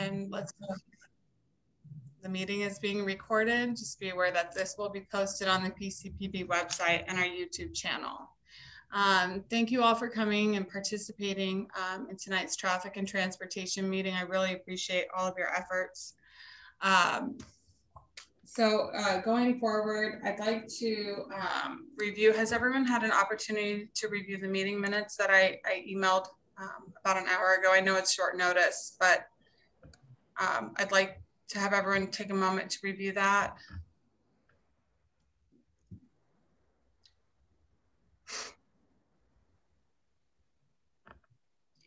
And let's go. The meeting is being recorded. Just be aware that this will be posted on the PCPB website and our YouTube channel. Thank you all for coming and participating in tonight's traffic and transportation meeting. I really appreciate all of your efforts. So going forward, I'd like to review, has everyone had an opportunity to review the meeting minutes that I emailed about an hour ago? I know it's short notice, but I'd like to have everyone take a moment to review that.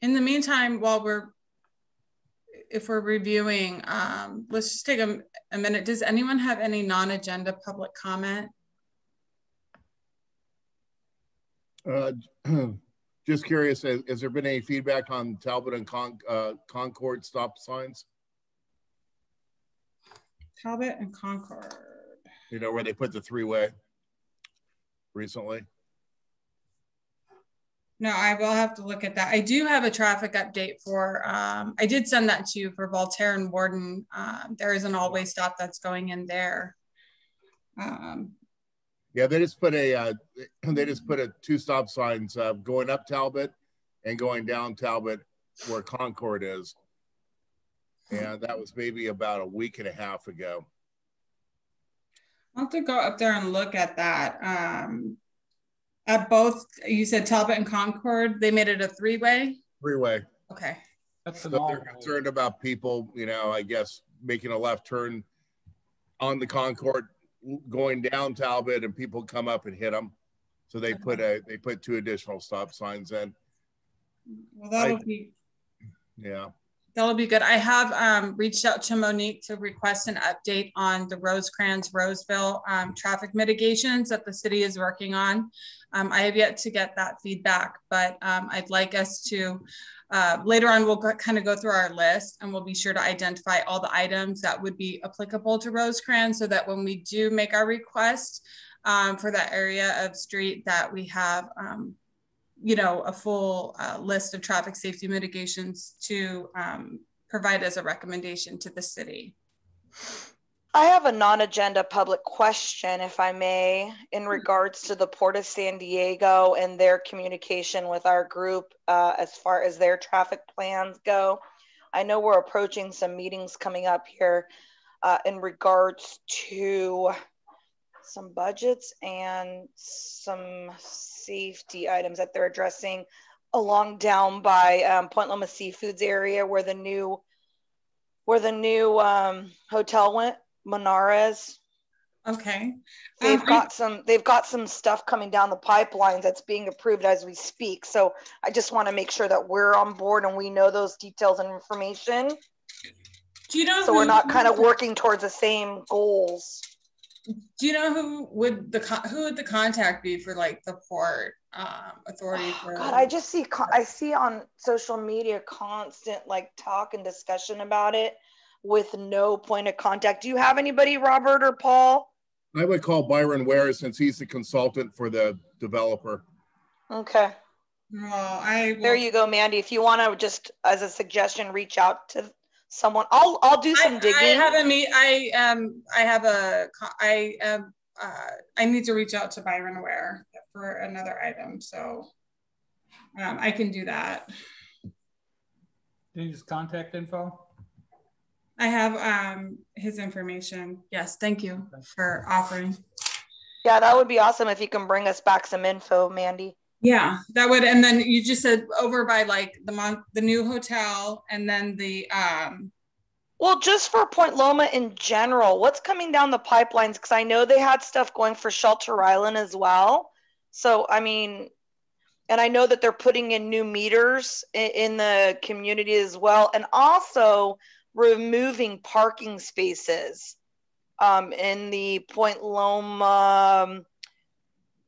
In the meantime, while if we're reviewing, let's just take a minute. Does anyone have any non-agenda public comment? Just curious, has there been any feedback on Talbot and Concord stop signs? Talbot and Concord. You know, where they put the three-way recently? No, I will have to look at that. I do have a traffic update for, I did send that to you for Voltaire and Warden. There is an all-way stop that's going in there. Yeah, they just put a two stop signs going up Talbot and going down Talbot where Concord is. And that was maybe about a week and a half ago. I'll have to go up there and look at that. At both, you said Talbot and Concord, they made it a three-way? Three-way. Okay. That's so they're concerned about people, you know, I guess, making a left turn on the Concord going down Talbot and people come up and hit them. So they put two additional stop signs in. Well, that'll be. Yeah. That'll be good. I have reached out to Monique to request an update on the Rosecrans, Roseville traffic mitigations that the city is working on. I have yet to get that feedback, but I'd like us to, later on, we'll kind of go through our list and we'll be sure to identify all the items that would be applicable to Rosecrans so that when we do make our request for that area of street that we have you know, a full list of traffic safety mitigations to provide as a recommendation to the city. I have a non-agenda public question, if I may, in regards to the Port of San Diego and their communication with our group as far as their traffic plans go. I know we're approaching some meetings coming up here in regards to some budgets and some safety items that they're addressing along down by Point Loma Seafoods area where the new hotel went, Monarez. Okay. They've got some stuff coming down the pipelines that's being approved as we speak. So I just want to make sure that we're on board and we know those details and information. Do you know so we're not kind of working towards the same goals? Do you know who would the contact be for like the port authority? For... God, I see on social media constant like talk and discussion about it with no point of contact. Do you have anybody, Robert or Paul? I would call Byron Ware since he's the consultant for the developer. Okay. Well, there you go, Mandy. If you want to just as a suggestion, reach out to someone. I'll do some digging. I need to reach out to Byron Ware for another item, so I can do that. Do you just contact info? I have his information. Yes, thank you for offering. Yeah, that would be awesome if you can bring us back some info, Mandy. Yeah, that would. And then you just said over by like the new hotel, and then the well, just for Point Loma in general, what's coming down the pipelines? Because I know they had stuff going for Shelter Island as well. So I mean, and I know that they're putting in new meters in the community as well, and also removing parking spaces in the Point Loma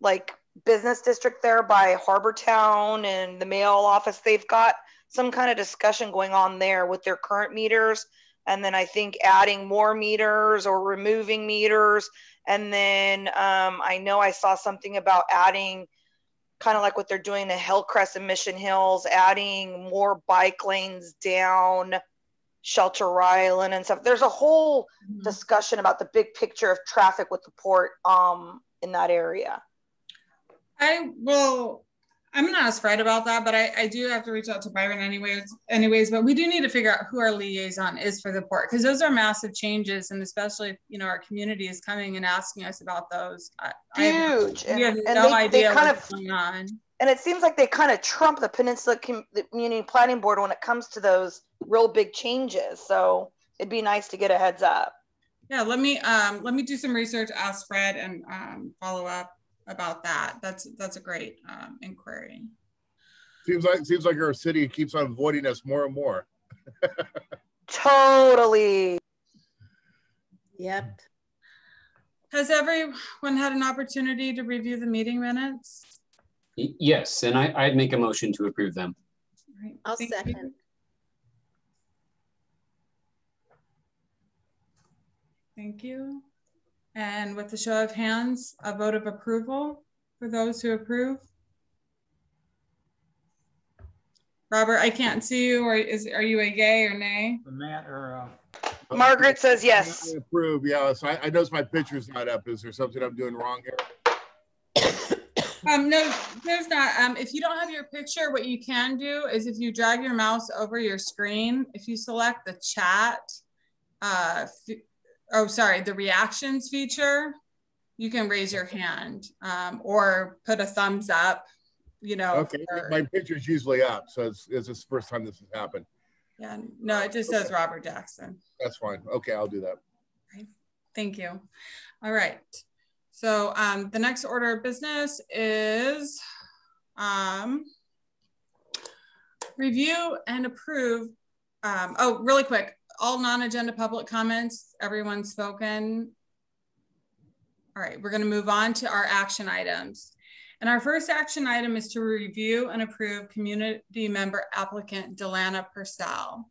like business district there by Harbor Town and the mail office. They've got some kind of discussion going on there with their current meters, and then I think adding more meters or removing meters. And then I know I saw something about adding kind of like what they're doing to Hillcrest and Mission Hills, adding more bike lanes down Shelter Island and stuff. There's a whole discussion about the big picture of traffic with the port in that area. I'm gonna ask Fred about that, but I do have to reach out to Byron anyways, but we do need to figure out who our liaison is for the port, because those are massive changes, and especially if, you know, our community is coming and asking us about those. Huge. We have no idea what's going on. And it seems like they kind of trump the Peninsula Community Planning Board when it comes to those real big changes. So it'd be nice to get a heads up. Yeah, let me do some research, ask Fred, and follow up about that. That's a great inquiry. Seems like our city keeps on avoiding us more and more. Totally. Yep. Has everyone had an opportunity to review the meeting minutes? Yes, and I'd make a motion to approve them. Right. I'll second. Thank you. And with the show of hands, a vote of approval for those who approve. Robert, I can't see you, or are you a yay or nay? Matt or Margaret says yes. I approve. Yeah, so I notice my picture's not up. Is there something I'm doing wrong here? No, there's not. If you don't have your picture, what you can do is if you drag your mouse over your screen, if you select the chat, the reactions feature, you can raise your hand or put a thumbs up, you know. Okay, my picture's usually up, so it's the first time this has happened. Yeah, no, it just says Robert Jackson. That's fine. Okay, I'll do that. Okay. Thank you. All right. So the next order of business is review and approve. Really quick, all non-agenda public comments, everyone's spoken. All right, we're going to move on to our action items. And our first action item is to review and approve community member applicant Delana Purcell.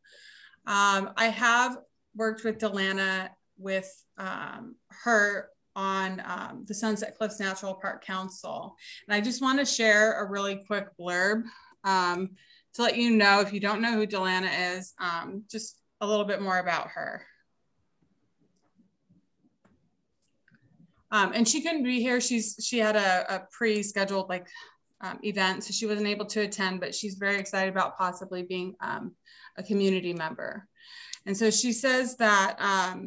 I have worked with Delana with her on the Sunset Cliffs Natural Park Council. And I just want to share a really quick blurb to let you know, if you don't know who Delana is, just a little bit more about her. And she couldn't be here. She had a pre-scheduled event, so she wasn't able to attend, but she's very excited about possibly being a community member. And so she says that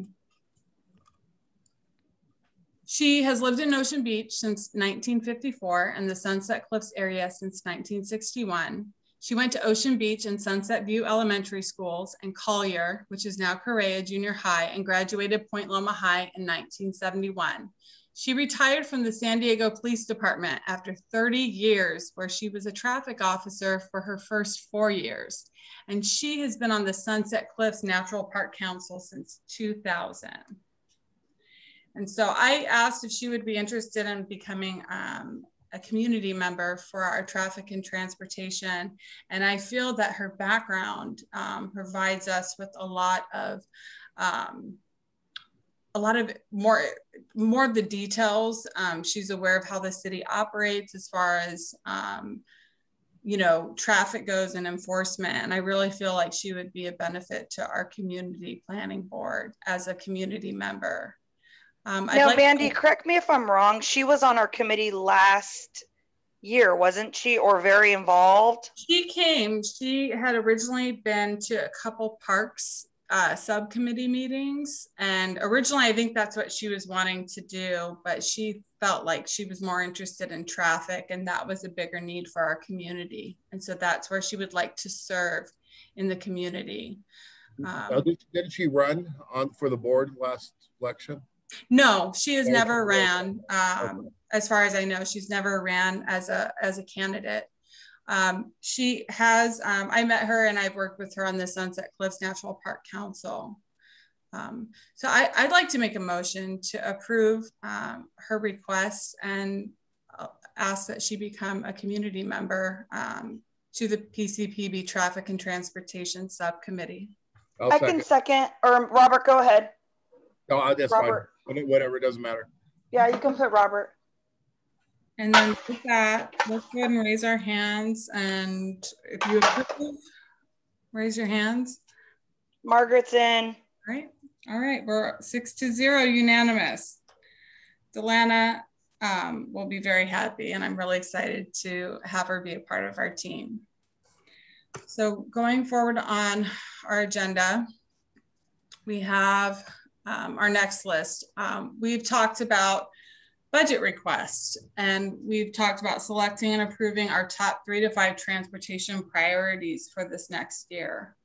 she has lived in Ocean Beach since 1954 and the Sunset Cliffs area since 1961. She went to Ocean Beach and Sunset View Elementary Schools and Collier, which is now Correa Junior High, and graduated Point Loma High in 1971. She retired from the San Diego Police Department after 30 years, where she was a traffic officer for her first 4 years. And she has been on the Sunset Cliffs Natural Park Council since 2000. And so I asked if she would be interested in becoming a community member for our traffic and transportation. And I feel that her background provides us with a lot of more of the details. She's aware of how the city operates as far as you know, traffic goes and enforcement. And I really feel like she would be a benefit to our community planning board as a community member. Now, Mandy, correct me if I'm wrong. She was on our committee last year, wasn't she? Or very involved? She came. She had originally been to a couple parks subcommittee meetings. And originally, I think that's what she was wanting to do. But she felt like she was more interested in traffic, and that was a bigger need for our community. And so that's where she would like to serve in the community. Didn't she run for the board last election? No, she has never ran. As far as I know, she's never ran as a candidate. She has, I met her and I've worked with her on the Sunset Cliffs Natural Park Council. So I'd like to make a motion to approve her request and ask that she become a community member to the PCPB Traffic and Transportation Subcommittee. I can second, or Robert, go ahead. No, that's Robert. Fine. Whatever, it doesn't matter. Yeah, you can put Robert. And then with that, let's go ahead and raise our hands. And if you approve, raise your hands. Margaret's in. All right, we're 6-0 unanimous. Delana will be very happy, and I'm really excited to have her be a part of our team. So going forward on our agenda, we have our next list. We've talked about budget requests, and we've talked about selecting and approving our top 3 to 5 transportation priorities for this next year.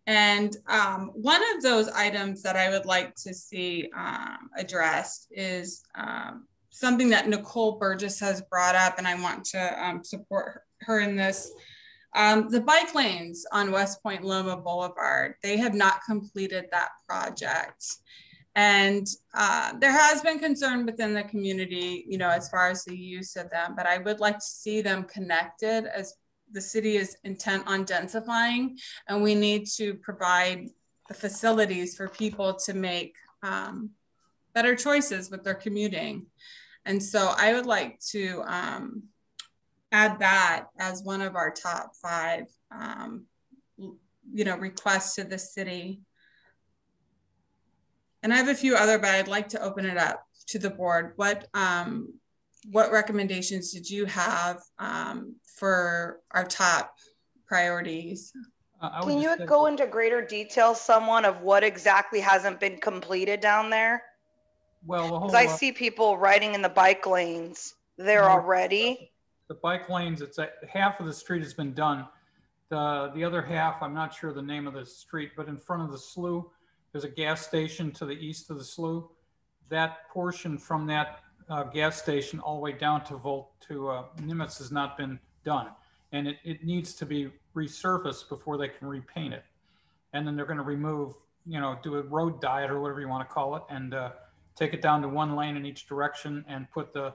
And one of those items that I would like to see addressed is something that Nicole Burgess has brought up, and I want to support her in this. The bike lanes on West Point Loma Boulevard, they have not completed that project. And there has been concern within the community, you know, as far as the use of them, but I would like to see them connected, as the city is intent on densifying, and we need to provide the facilities for people to make better choices with their commuting. And so I would like to add that as one of our top 5, you know, requests to the city. And I have a few other, but I'd like to open it up to the board. What recommendations did you have for our top priorities? Can you go into greater detail, someone, of what exactly hasn't been completed down there? Well, the whole, I see people riding in the bike lanes there already. The bike lanes, it's half of the street has been done. The other half, I'm not sure the name of the street, but in front of the slough, there's a gas station to the east of the slough. That portion from that gas station all the way down to Nimitz has not been done. And it needs to be resurfaced before they can repaint it. And then they're going to remove, you know, do a road diet or whatever you want to call it, and take it down to 1 lane in each direction and put the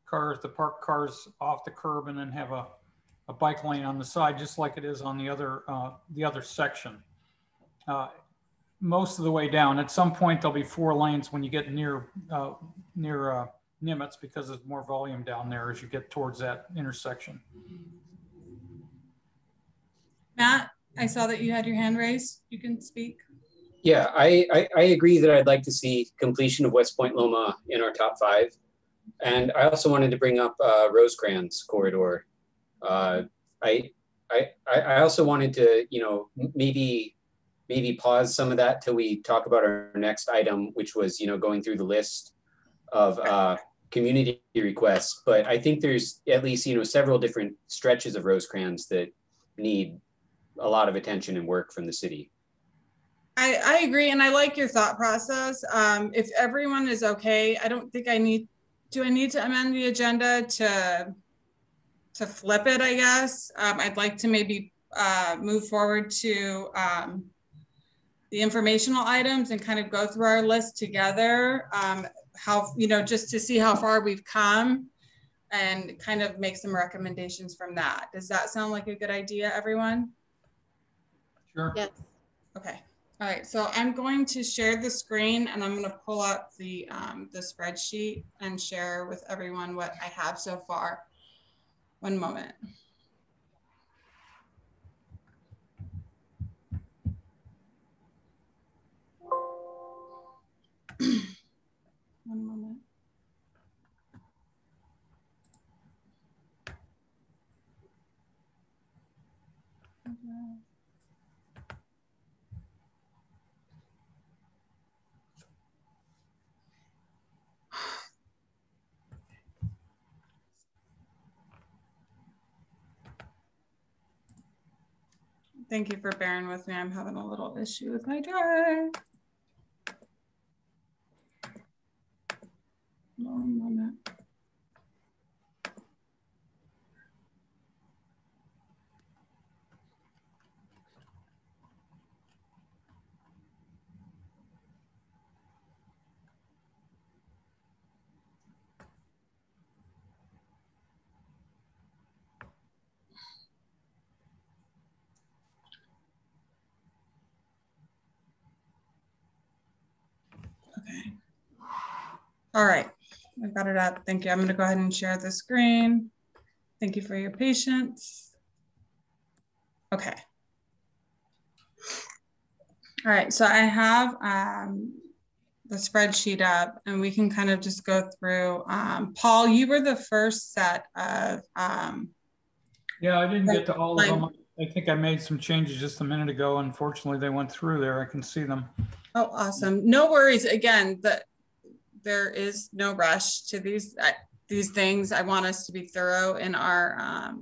parked cars off the curb, and then have a bike lane on the side, just like it is on the other section. Most of the way down. At some point, there'll be 4 lanes when you get near Nimitz, because there's more volume down there as you get towards that intersection. Matt, I saw that you had your hand raised. You can speak. Yeah, I agree that I'd like to see completion of West Point Loma in our top 5. And I also wanted to bring up Rosecrans corridor. I also wanted to, you know, maybe pause some of that till we talk about our next item, which was, you know, going through the list of community requests. But I think there's at least, you know, several different stretches of Rosecrans that need a lot of attention and work from the city. I agree, and I like your thought process. If everyone is okay, I don't think I need to amend the agenda to flip it, I guess. I'd like to maybe move forward to the informational items and kind of go through our list together, how, you know, just to see how far we've come and kind of make some recommendations from that. Does that sound like a good idea, everyone? Sure. Yes. Okay. All right. So I'm going to share the screen, and I'm going to pull up the spreadsheet and share with everyone what I have so far. One moment. One moment. Okay. Thank you for bearing with me. I'm having a little issue with my drive. One moment. Okay. All right. I got it up. Thank you. I'm going to go ahead and share the screen. Thank you for your patience. Okay. All right, so I have the spreadsheet up and we can kind of just go through. Paul, you were the first set of. Yeah, I didn't get to all of them. I think I made some changes just a minute ago. Unfortunately, they went through there. I can see them. Oh, awesome. No worries. Again, there is no rush to these things. I want us to be thorough in our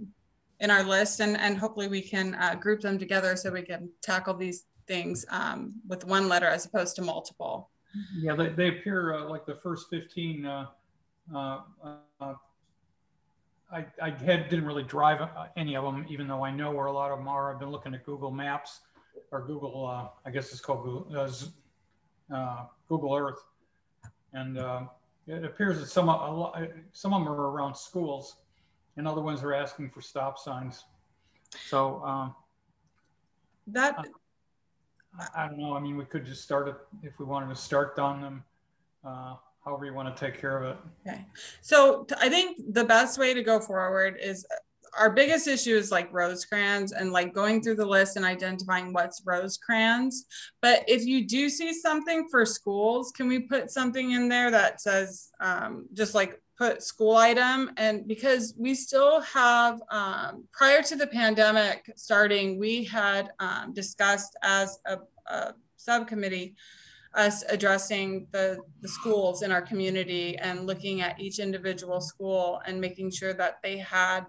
list, and hopefully we can group them together so we can tackle these things with one letter as opposed to multiple. Yeah, they appear like the first 15. I didn't really drive any of them, even though I know where a lot of them are. I've been looking at Google Maps or Google, I guess it's called Google Earth. And it appears that some of them are around schools and other ones are asking for stop signs. So I don't know. I mean, we could just start it if we wanted to start on them. However you want to take care of it. Okay. So I think the best way to go forward is our biggest issue is like Rosecrans and like going through the list and identifying what's Rosecrans. But if you do see something for schools, can we put something in there that says just like put school item? And because we still have, prior to the pandemic starting, we had discussed as a subcommittee us addressing the schools in our community and looking at each individual school and making sure that they had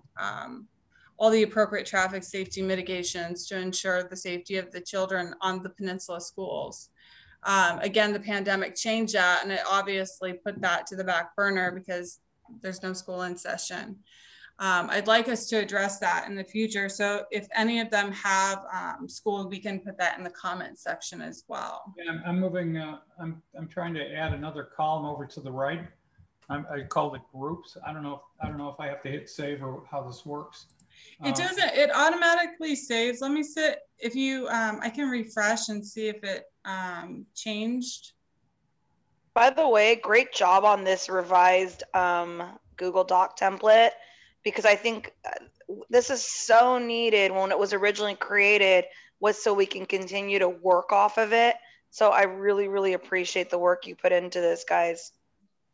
all the appropriate traffic safety mitigations to ensure the safety of the children on the Peninsula schools. Again, the pandemic changed that, and it obviously put that to the back burner because there's no school in session. I'd like us to address that in the future. So if any of them have school, we can put that in the comment section as well. Yeah, I'm moving, I'm trying to add another column over to the right. I called it groups. I don't know if I have to hit save or how this works. It doesn't, it automatically saves. Let me see if you, I can refresh and see if it changed. By the way, great job on this revised Google Doc template, because I think this is so needed when it was originally created, was so we can continue to work off of it. So I really, really appreciate the work you put into this, guys,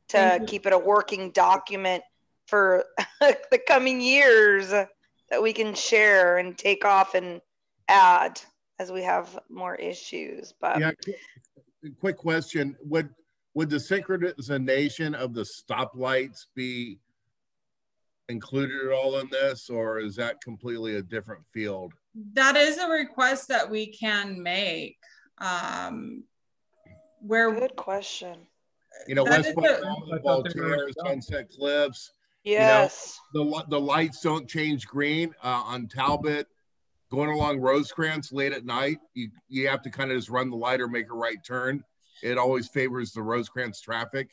to keep it a working document for the coming years that we can share and take off and add as we have more issues. But yeah, quick question. Would the synchronization of the stoplights be included at all in this, or is that completely a different field? That is a request that we can make. Good question. You know, West Point, Voltaire, Sunset Cliffs. Yes. You know, the lights don't change green on Talbot. Going along Rosecrans late at night, you have to kind of just run the light or make a right turn. It always favors the Rosecrans traffic.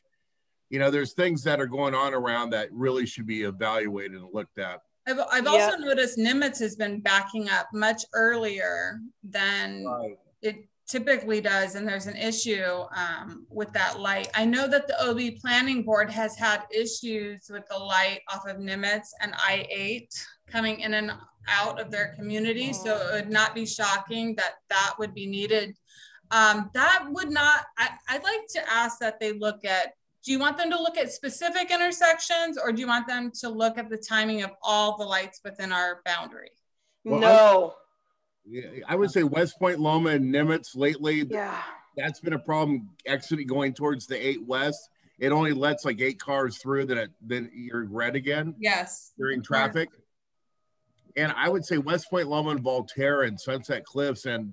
You know, there's things that are going on around that really should be evaluated and looked at. I've also noticed Nimitz has been backing up much earlier than it typically does, and there's an issue with that light. I know that the OB Planning Board has had issues with the light off of Nimitz and I-8 coming in and out of their community, so it would not be shocking that that would be needed. That would not, I'd like to ask that they look at, do you want them to look at specific intersections, or do you want them to look at the timing of all the lights within our boundary? Well, no. I would say West Point, Loma, and Nimitz lately, yeah, that's been a problem exiting going towards the 8 West. It only lets like 8 cars through, then you're red again. Yes. During traffic. And I would say West Point, Loma, and Voltaire and Sunset Cliffs. And,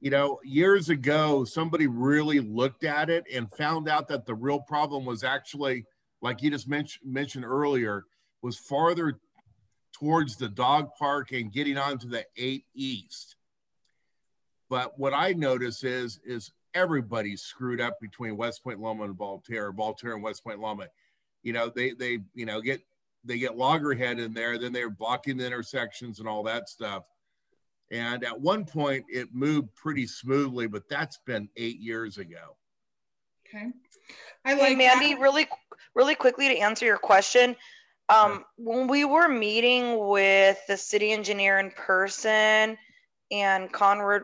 you know, years ago, somebody really looked at it and found out that the real problem was actually, like you just mentioned earlier, was farther towards the dog park and getting onto the 8 East. But what I notice is everybody's screwed up between West Point, Loma, and Voltaire and West Point, Loma. You know, they get loggerhead in there, then they're blocking the intersections and all that stuff. And at one point it moved pretty smoothly, but that's been 8 years ago. Okay. Hey, Mandy, really quickly to answer your question. When we were meeting with the city engineer in person and Conrad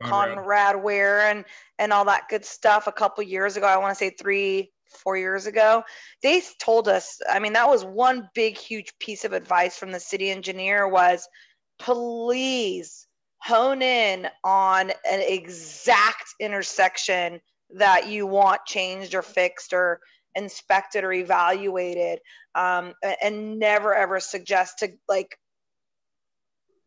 Conrad Ware and all that good stuff a couple years ago. I want to say 3-4 years ago. They told us, I mean, that was one big, huge piece of advice from the city engineer was, please hone in on an exact intersection that you want changed or fixed or inspected or evaluated, and never ever suggest to like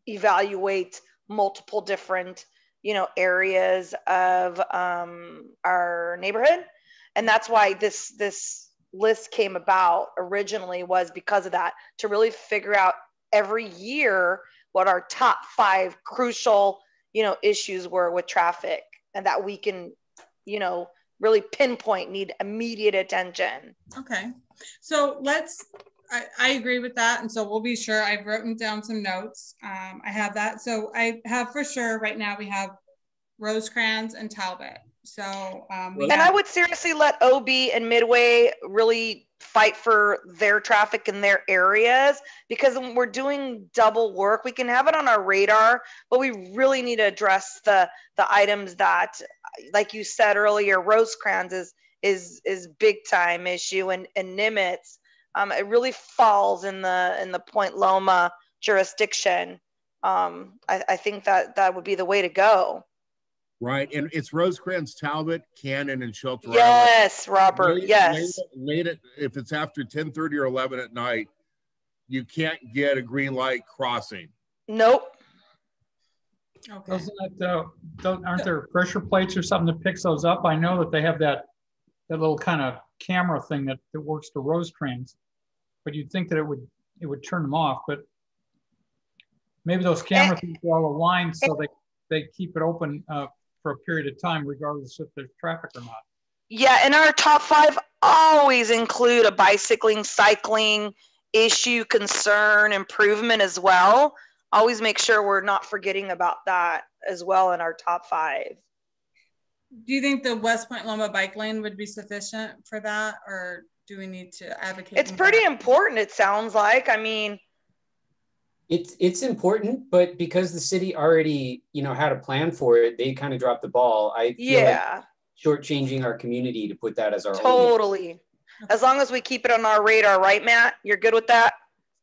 evaluate multiple different, you know, areas of our neighborhood. And that's why this list came about originally, was because of that, to really figure out every year what our top 5 crucial, you know, issues were with traffic, and that we can, you know, really pinpoint, need immediate attention. Okay, so I agree with that. And so we'll be sure, I've written down some notes. I have that. So I have for sure right now we have Rosecrans and Talbot. So I would seriously let OB and Midway really fight for their traffic in their areas, because when we're doing double work, we can have it on our radar, but we really need to address the items that, like you said earlier, Rosecrans is big time issue, and Nimitz, it really falls in the Point Loma jurisdiction. I think that would be the way to go. Right, and it's Rosecrans, Talbot, Cannon, and Shelter Island. Yes, Robert, yes. Late if it's after 10:30 or 11 at night, you can't get a green light crossing. Nope. Okay. Aren't there pressure plates or something that picks those up? I know that they have that little kind of camera thing that works to Rosecrans, but you'd think that it would turn them off, but maybe those camera things are all aligned so they keep it open for a period of time, regardless if there's traffic or not. Yeah, and our top 5 always include a bicycling, cycling issue, concern, improvement as well. Always make sure we're not forgetting about that as well in our top 5. Do you think the West Point Loma bike lane would be sufficient for that, or do we need to advocate? It's pretty important, it sounds like. I mean, it's important, but because the city already, you know, had a plan for it, they kind of dropped the ball. I feel like shortchanging our community to put that as our totally. Only. As long as we keep it on our radar, right, Matt? You're good with that?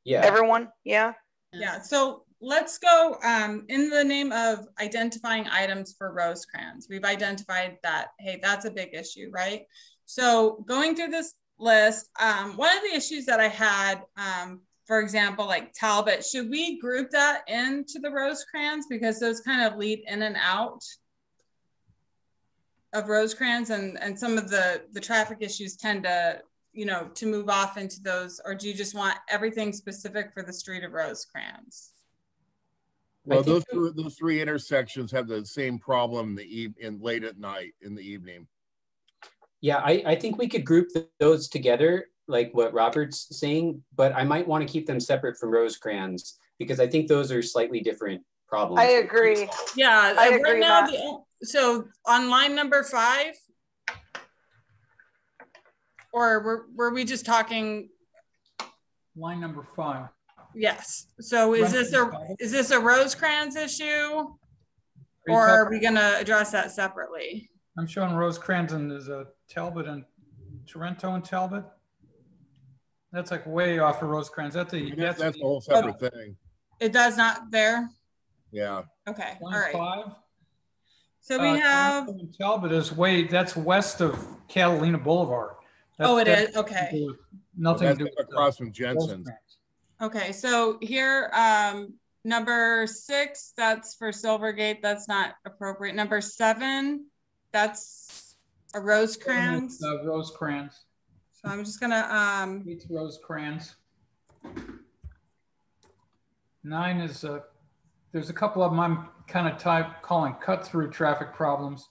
Yeah. Everyone? Yeah. Yeah. So let's go in the name of identifying items for Rosecrans. We've identified that, hey, that's a big issue, right? So going through this list, one of the issues that I had, for example, like Talbot, should we group that into the Rosecrans, because those kind of lead in and out of Rosecrans, and some of the traffic issues tend to, you know, to move off into those, or do you just want everything specific for the street of Rosecrans? Well, those 3 intersections have the same problem in late at night in the evening. Yeah, I think we could group those together, like what Robert's saying, but I might want to keep them separate from Rosecrans, because I think those are slightly different problems. I agree. Yeah, I agree. Right now, so on line number 5, or were we just talking? Line number 5. Yes. So is this a Rosecrans issue, or are we going to address that separately? I'm showing Rosecrans and there's a Talbot and Torrento and Talbot. That's like way off of Rosecrans. That's a whole separate thing. It does not there? Yeah. Okay. Line all right. 5. So we have Talbot is that's west of Catalina Boulevard. It is. Okay. Nothing to do with across from Jensen's. Okay. So here, number 6, that's for Silvergate. That's not appropriate. Number 7, that's a Rosecrans. Rosecrans. So I'm just gonna It's Rosecrans. 9 is there's a couple of them I'm kind of calling cut through traffic problems.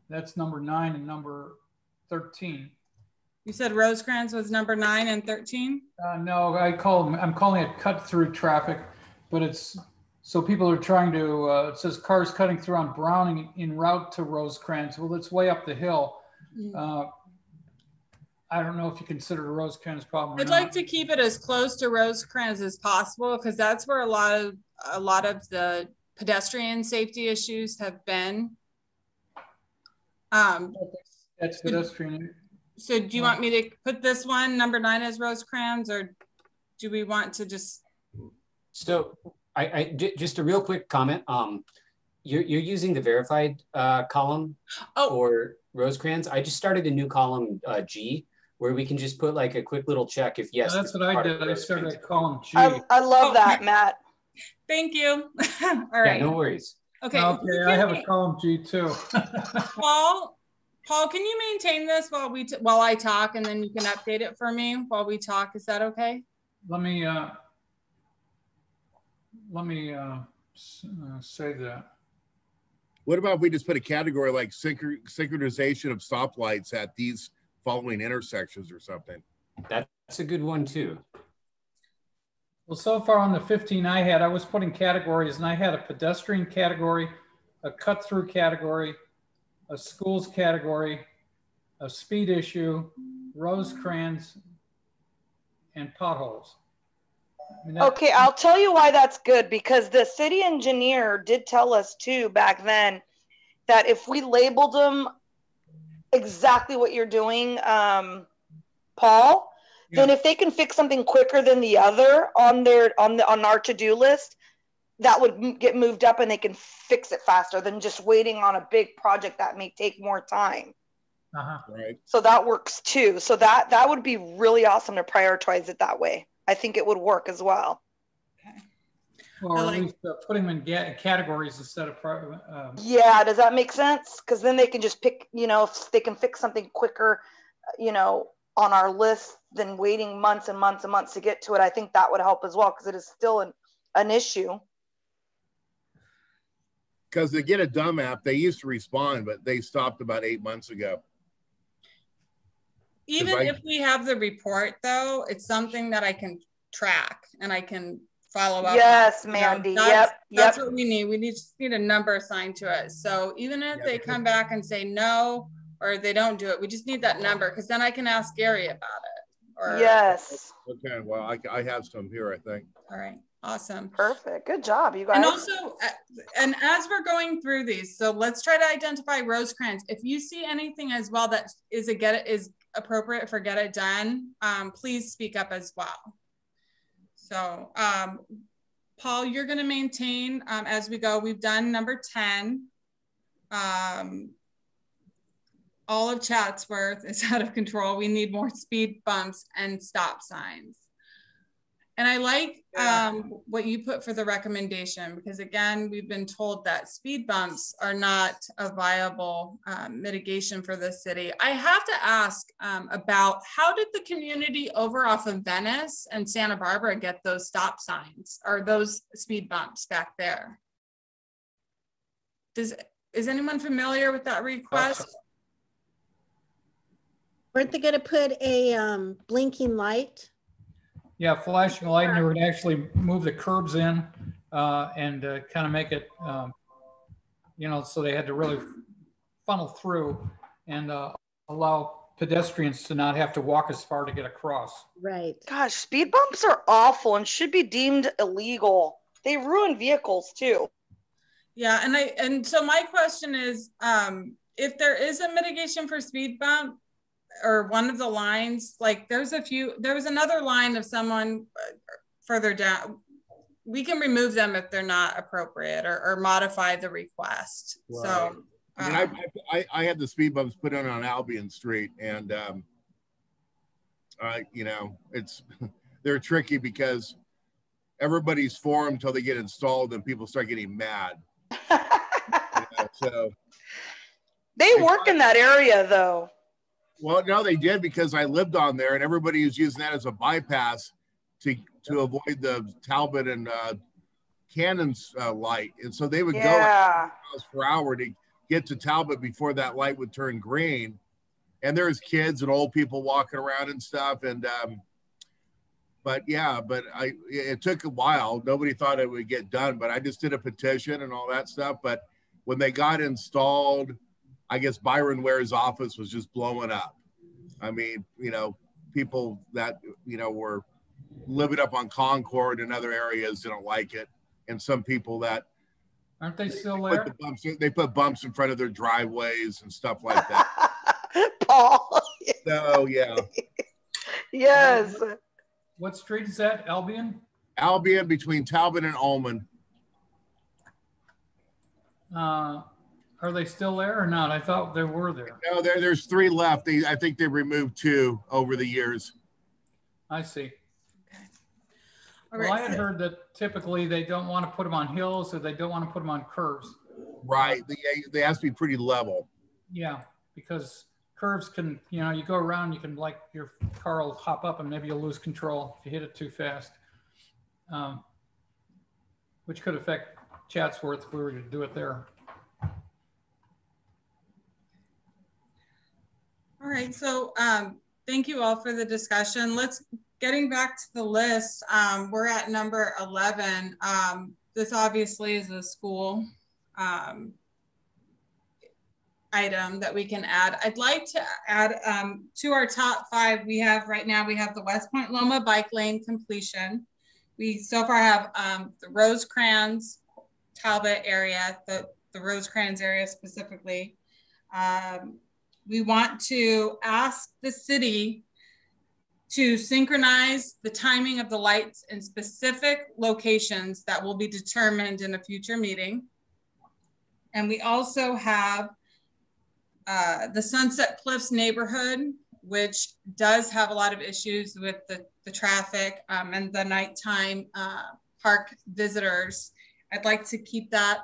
That's number 9 and number 13. You said Rosecrans was number 9 and 13? No, I'm calling it cut through traffic, but it's so people are trying to. It says cars cutting through on Browning en route to Rosecrans. Well, it's way up the hill. I don't know if you consider a Rosecrans problem. I'd like to keep it as close to Rosecrans as possible, because that's where a lot of the pedestrian safety issues have been. That's pedestrian. So do you want me to put this one, number 9, as Rosecrans, or do we want to just? So just a real quick comment. You're using the verified column for Rosecrans. I just started a new column G, where we can just put like a quick little check if yes. That's what I did. I started at column G. I love that, Matt. Thank you. All right. Yeah, no worries. Okay. Okay, I have a column G too. Paul, can you maintain this while I talk, and then you can update it for me while we talk? Is that okay? Let me say that. What about if we just put a category like synchronization of stoplights at these following intersections or something? That's a good one too. Well, so far on the 15 I was putting categories, and I had a pedestrian category, a cut through category, a schools category, a speed issue, Rosecrans, and potholes. I mean, okay, I'll tell you why that's good, because the city engineer did tell us too back then that if we labeled them exactly what you're doing, Paul, then if they can fix something quicker than the other on our to-do list, that would get moved up and they can fix it faster than just waiting on a big project that may take more time. Right. So that works too. So that would be really awesome to prioritize it that way. I think it would work as well. Okay. Or at least putting them in categories instead of. Yeah, does that make sense? Because then they can just pick, if they can fix something quicker, on our list than waiting months and months and months to get to it. I think that would help as well, because it is still an issue. Because they get a dumb app, they used to respond, but they stopped about 8 months ago. Even if we have the report, though, it's something that I can track and I can follow up. Yes, Mandy. That's what we need. We just need a number assigned to it. So even if they come back and say no, or they don't do it, we just need that number, because then I can ask Gary about it. Yes. Okay. Well, I have some here, I think. All right. Awesome. Perfect. Good job, you guys. And also, and as we're going through these, so let's try to identify Rosecrans. If you see anything as well that is appropriate for get it done, please speak up as well. So Paul, you're going to maintain as we go. We've done number 10. All of Chatsworth is out of control. We need more speed bumps and stop signs. And I like what you put for the recommendation, because again, we've been told that speed bumps are not a viable mitigation for the city. I have to ask about, how did the community over off of Venice and Santa Barbara get those stop signs or those speed bumps back there? Is anyone familiar with that request? Weren't they going to put a blinking light? Yeah, flashing light, and they would actually move the curbs in and kind of make it, so they had to really funnel through and allow pedestrians to not have to walk as far to get across. Right. Gosh, speed bumps are awful and should be deemed illegal. They ruin vehicles too. Yeah, and so my question is, if there is a mitigation for speed bump, or one of the lines, like there was another line of someone further down, we can remove them if they're not appropriate, or modify the request. Right. So I mean, I had the speed bumps put in on Albion Street, and they're tricky because everybody's for them until they get installed and people start getting mad. So they work in that area though. Well, no, they did, because I lived on there, and everybody was using that as a bypass to avoid the Talbot and Cannon's light. And so they would go like miles per hour to get to Talbot before that light would turn green. And there was kids and old people walking around and stuff. And it took a while. Nobody thought it would get done, but I just did a petition and all that stuff. But when they got installed, I guess Byron Ware's office was just blowing up. I mean, people that, were living up on Concord and other areas didn't like it. And some people that Aren't they still They there? put they put bumps in front of their driveways and stuff like that. Paul. So yeah, Yes. What street is that? Albion? Albion between Talbot and Ullman. Are they still there or not? I thought they were there. No, there's 3 left. I think they removed 2 over the years. I see. All Well, right, I had heard that typically they don't want to put them on hills or they don't want to put them on curves. Right. They have to be pretty level. Yeah, because curves can, you know, you go around, you can, like, your car will hop up and maybe you'll lose control if you hit it too fast, which could affect Chatsworth if we were to do it there. All right, so thank you all for the discussion. Getting back to the list, we're at number 11. This obviously is a school item that we can add. I'd like to add to our top 5 we have right now, we have the West Point Loma bike lane completion. We so far have the Rosecrans, Talbot area, the Rosecrans area specifically. We want to ask the city to synchronize the timing of the lights in specific locations that will be determined in a future meeting. And we also have the Sunset Cliffs neighborhood, which does have a lot of issues with the traffic and the nighttime park visitors. I'd like to keep that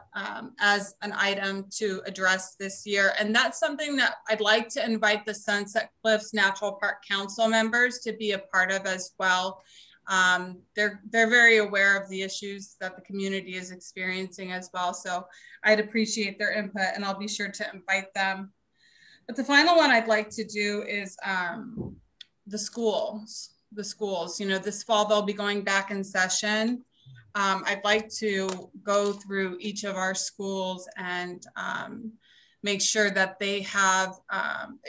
as an item to address this year. And that's something that I'd like to invite the Sunset Cliffs Natural Park Council members to be a part of as well. They're very aware of the issues that the community is experiencing as well. So I'd appreciate their input and I'll be sure to invite them. But the final one I'd like to do is the schools, you know, this fall they'll be going back in session. I'd like to go through each of our schools and make sure that they have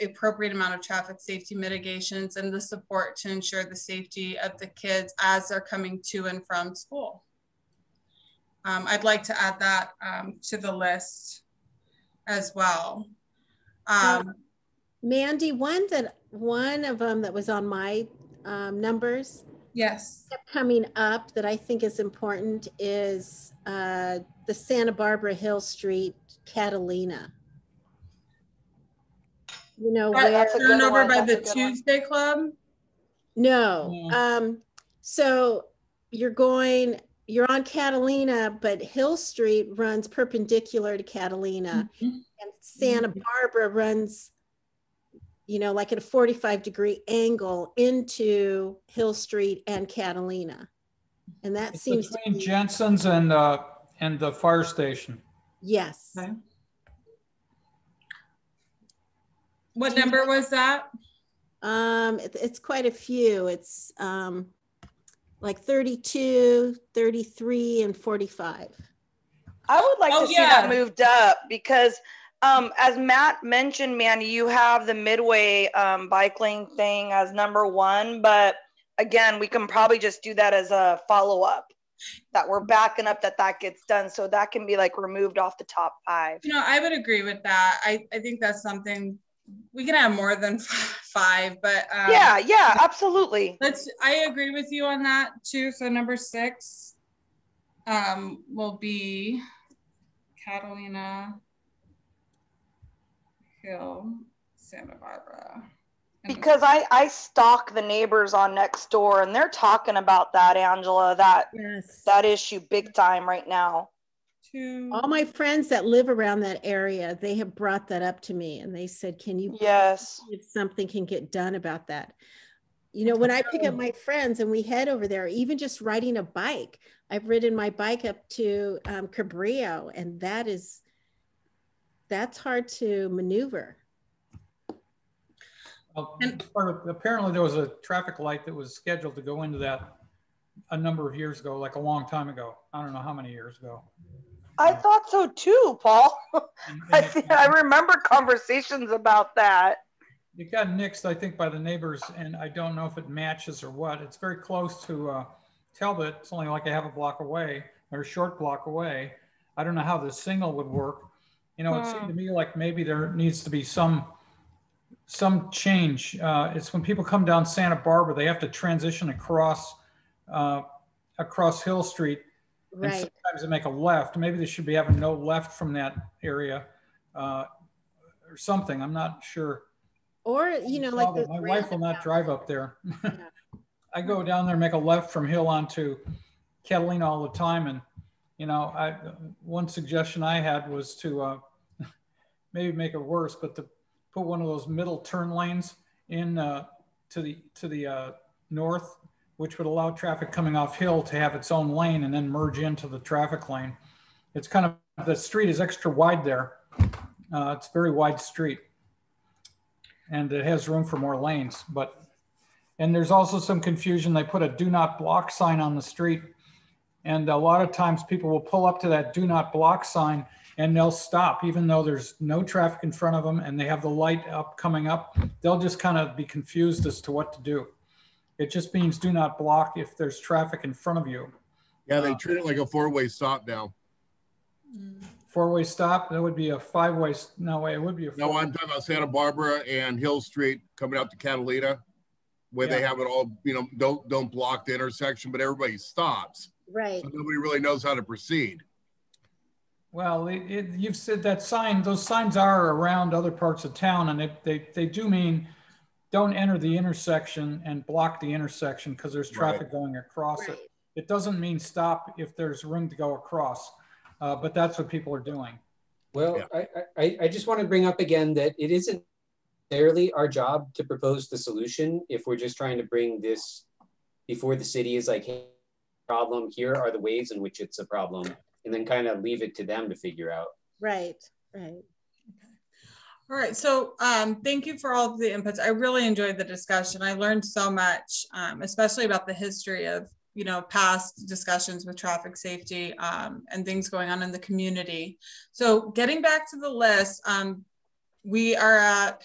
appropriate amount of traffic safety mitigations and the support to ensure the safety of the kids as they're coming to and from school. I'd like to add that to the list as well. Mandy, one of them that was on my numbers, yes, kept coming up that I think is important is the Santa Barbara Hill Street Catalina. You know, that's turned over by the Tuesday Club. No, so you're on Catalina, but Hill Street runs perpendicular to Catalina, and Santa Barbara runs, you know, like at a 45-degree angle into Hill Street and Catalina. And that seems between Jensen's and the fire station. Yes. Okay. What number was that? It's quite a few. It's like 32, 33, and 45. I would like to see that moved up because as Matt mentioned, Mandy, you have the Midway bike lane thing as number 1, but again, we can probably just do that as a follow-up, that we're backing up that gets done, so that can be like removed off the top 5. You know, I would agree with that. I think that's something we can have more than 5, but yeah, absolutely. I agree with you on that too. So number 6 will be Catalina Hill, Santa Barbara. Because I stalk the neighbors on next door and they're talking about that, Angela, that issue big time right now. All my friends that live around that area, they have brought that up to me and they said, can you if something can get done about that? You know, when I pick up my friends and we head over there, even just riding a bike, I've ridden my bike up to Cabrillo, and that's hard to maneuver. Well, apparently there was a traffic light that was scheduled to go into that a number of years ago, like a long time ago. I don't know how many years ago. I thought so too, Paul. I remember conversations about that. It got nixed, I think, by the neighbors, and I don't know if it matches or what. It's very close to Talbot. It's only like a half a block away, or a short block away. I don't know how the signal would work. You know, it seemed to me like maybe there needs to be some change. It's when people come down Santa Barbara, they have to transition across Hill Street. Right. And sometimes they make a left. Maybe they should be having no left from that area or something. I'm not sure. Or, you know, like my wife will not drive up there. Yeah. I go down there and make a left from Hill onto Catalina all the time. And, you know, one suggestion I had was to maybe make it worse, but to put one of those middle turn lanes in to the north, which would allow traffic coming off Hill to have its own lane and then merge into the traffic lane. It's kind of, the street is extra wide there. It's a very wide street and it has room for more lanes, and there's also some confusion. They put a do not block sign on the street. And a lot of times people will pull up to that do not block sign and they'll stop even though there's no traffic in front of them and they have the light up coming up. They'll just kind of be confused as to what to do. It just means do not block if there's traffic in front of you. Yeah, they treat it like a four-way stop now. Four-way stop? That would be a five-way. No way, it would be a No, I'm talking about Santa Barbara and Hill Street coming out to Catalina, where they have it all, you know, don't block the intersection, but everybody stops. Right. So nobody really knows how to proceed. Well, you've said that sign, those signs are around other parts of town, and they do mean don't enter the intersection and block the intersection because there's traffic going across it. It doesn't mean stop if there's room to go across, but that's what people are doing. Well, I just want to bring up again that it isn't necessarily our job to propose the solution if we're just trying to bring this before the city is like, hey, problem, here are the ways in which it's a problem, and then kind of leave it to them to figure out. Right, right. All right, so thank you for all of the inputs. I really enjoyed the discussion. I learned so much, especially about the history of, you know, past discussions with traffic safety and things going on in the community. So getting back to the list, we are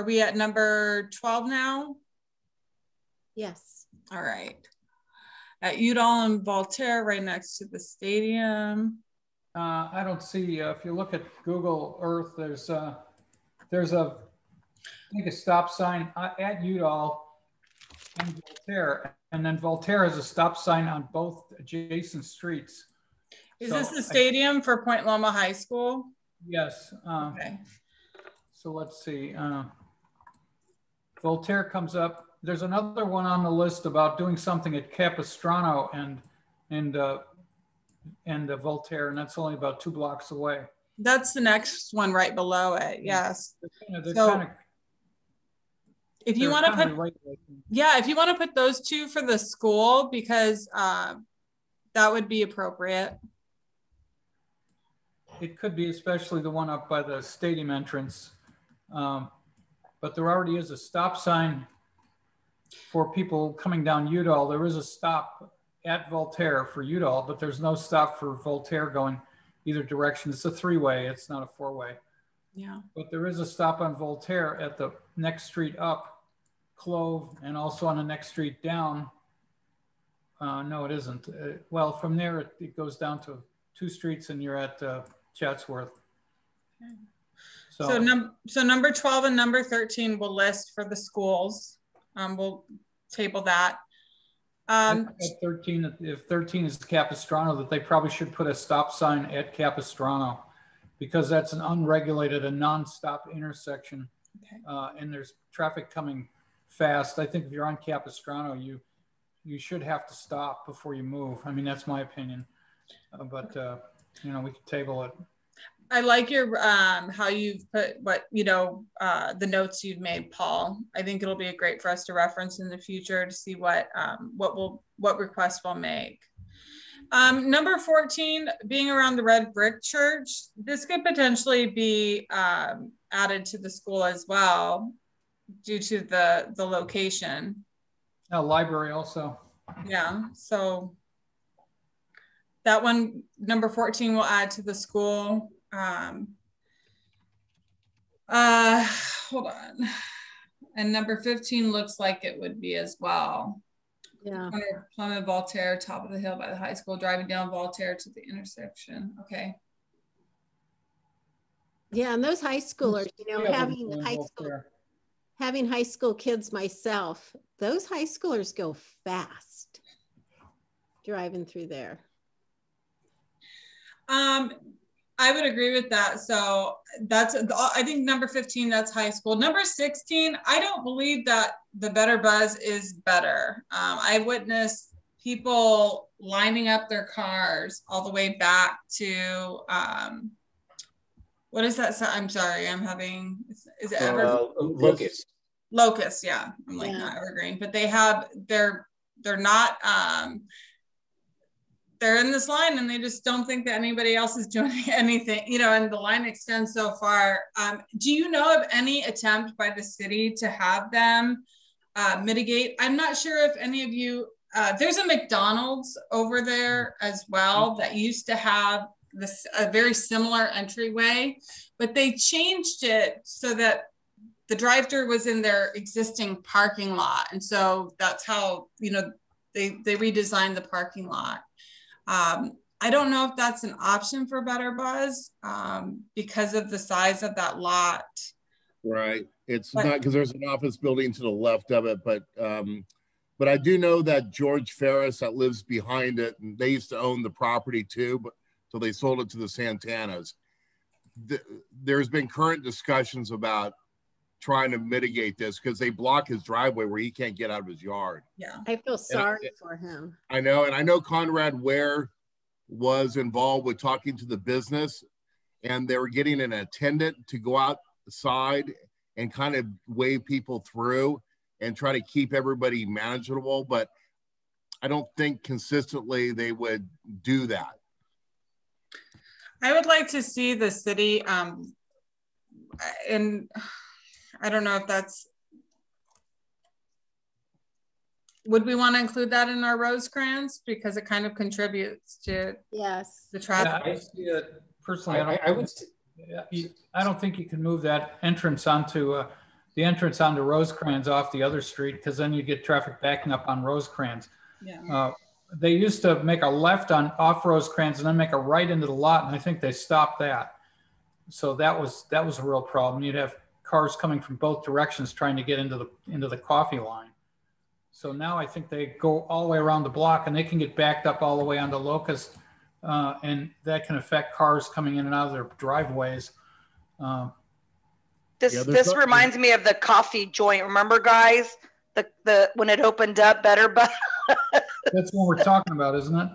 we at number 12 now? Yes. All right. At Udall and Voltaire, right next to the stadium. I don't see, if you look at Google Earth, there's a, I think a stop sign at Udall and Voltaire, and then Voltaire has a stop sign on both adjacent streets. Is this the stadium for Point Loma High School? Yes. Okay. So let's see. Voltaire comes up. There's another one on the list about doing something at Capistrano and Voltaire, and that's only about 2 blocks away. That's the next one right below it. Yes. If you want to put, if you want to put those two for the school, because that would be appropriate. It could be, especially the one up by the stadium entrance. But there already is a stop sign for people coming down Udall. There is a stop at Voltaire for Udall, but there's no stop for Voltaire going either direction. It's a 3-way, it's not a 4-way. Yeah. But there is a stop on Voltaire at the next street up, Clove, and also on the next street down. No, it isn't. Well, from there, it goes down to 2 streets and you're at Chatsworth. Okay. So number 12 and number 13 will list for the schools. We'll table that. At 13, if 13 is Capistrano, that they probably should put a stop sign at Capistrano, because that's an unregulated and non-stop intersection. Okay. And there's traffic coming fast. I think if you're on Capistrano, you should have to stop before you move. I mean, that's my opinion, but you know, we could table it. I like your how you've put the notes you've made, Paul. I think it'll be great for us to reference in the future to see what requests we'll make. Number 14, being around the Red Brick Church, this could potentially be added to the school as well due to the location. Library also. Yeah, so that one, number 14, will add to the school. Hold on. And number 15 looks like it would be as well. Yeah. Plum and Voltaire, top of the hill by the high school, driving down Voltaire to the intersection. Okay. Yeah, and those high schoolers, you know, Yeah, having high school kids myself, those high schoolers go fast driving through there. I would agree with that. So that's, I think number 15, that's high school. Number 16, I don't believe that the Better Buzz is better. I witnessed people lining up their cars all the way back to, what is that? I'm sorry, I'm having, is it Locust? Locust, yeah. I'm like, not Evergreen, but they have, they're not, they're in this line and they just don't think that anybody else is doing anything, you know, and the line extends so far. Do you know of any attempt by the city to have them mitigate? I'm not sure if any of you, there's a McDonald's over there as well that used to have this a very similar entryway, but they changed it so that the drive-through was in their existing parking lot. And so that's how, you know, they redesigned the parking lot. I don't know if that's an option for Better Buzz because of the size of that lot. Right. It's not because there's an office building to the left of it, but I do know that George Ferris that lives behind it, and they used to own the property too, but so they sold it to the Santanas. There's been current discussions about trying to mitigate this because they block his driveway where he can't get out of his yard. Yeah, I feel sorry for him. I know, and I know Conrad Ware was involved with talking to the business, and they were getting an attendant to go outside and kind of wave people through and try to keep everybody manageable, but I don't think consistently they would do that. I would like to see the city, and I don't know if that's, would we want to include that in our Rosecrans because it kind of contributes to the traffic? Yeah, I see it personally. I don't think you can move that entrance onto the entrance onto Rosecrans off the other street because then you get traffic backing up on Rosecrans. Yeah. They used to make a left on off Rosecrans and then make a right into the lot, and I think they stopped that. So that was a real problem. You'd have cars coming from both directions trying to get into the coffee line. So now I think they go all the way around the block and they can get backed up all the way onto Locust, and that can affect cars coming in and out of their driveways. This reminds me of the coffee joint. Remember, guys, the when it opened up, Better Buzz. That's what we're talking about, isn't it?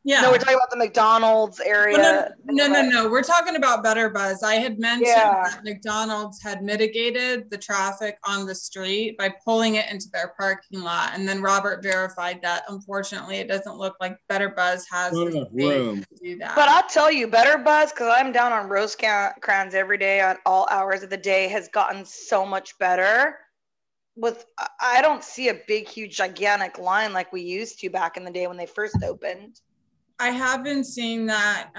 Yeah. No, we're talking about the McDonald's area. No. We're talking about Better Buzz. I had mentioned that McDonald's had mitigated the traffic on the street by pulling it into their parking lot. And then Robert verified that. Unfortunately, it doesn't look like Better Buzz has the room to do that. But I'll tell you, Better Buzz, because I'm down on Rosecrans every day on all hours of the day, has gotten so much better. I don't see a big, huge, gigantic line like we used to back in the day when they first opened. I have been seeing that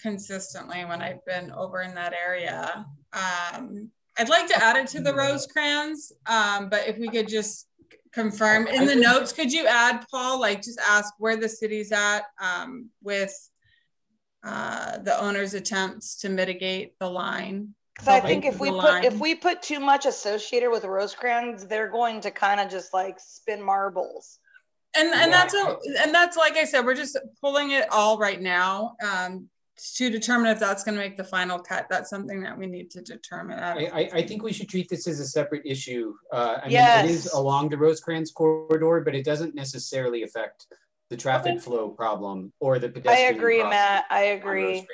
consistently when I've been over in that area. I'd like to add it to the Rosecrans, but if we could just confirm in the notes, could you add, Paul, like just ask where the city's at with the owner's attempts to mitigate the line? Because I think if we put too much associated with Rosecrans, they're going to kind of just like spin marbles. And that's like I said, we're just pulling it all right now to determine if that's going to make the final cut. That's something that we need to determine. I think we should treat this as a separate issue. I mean, it is along the Rosecrans corridor, but it doesn't necessarily affect the traffic flow problem or the pedestrian. I agree, Matt. I agree.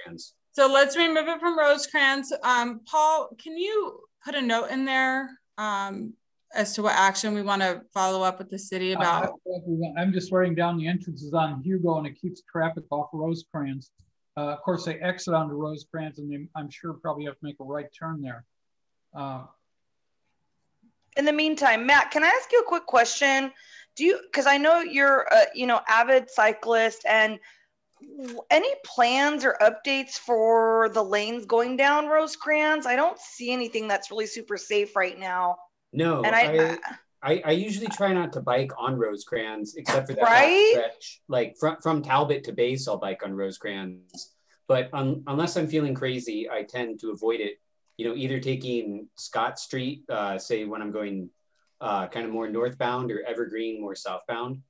So let's remove it from Rosecrans. Paul, can you put a note in there as to what action we want to follow up with the city about? I'm just writing down the entrances on Hugo, and it keeps traffic off Rosecrans. Of course, they exit onto Rosecrans, and I'm sure probably have to make a right turn there. In the meantime, Matt, can I ask you a quick question? Because I know you're avid cyclist, and any plans or updates for the lanes going down Rosecrans? I don't see anything that's really super safe right now. No, and I usually try not to bike on Rosecrans except for that stretch. Like from Talbot to Base, I'll bike on Rosecrans. But unless I'm feeling crazy, I tend to avoid it. You know, either taking Scott Street, say when I'm going kind of more northbound, or Evergreen more southbound.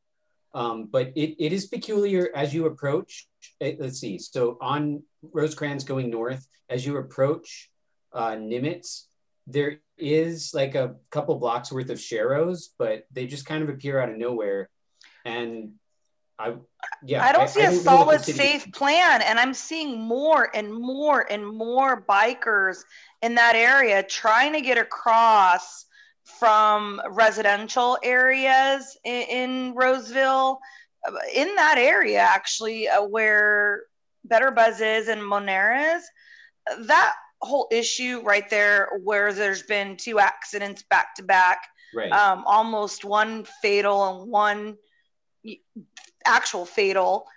But it is peculiar as you approach. Let's see. So on Rosecrans going north, as you approach Nimitz, there is like a couple blocks worth of sharrows, but they just kind of appear out of nowhere. And I don't see a don't know solid, what the city, safe plan, and I'm seeing more and more and more bikers in that area trying to get across from residential areas in Roseville, in that area actually, where Better Buzz is and Moneras. That whole issue right there, where there's been 2 accidents back to back, right? Almost one fatal and one actual fatal,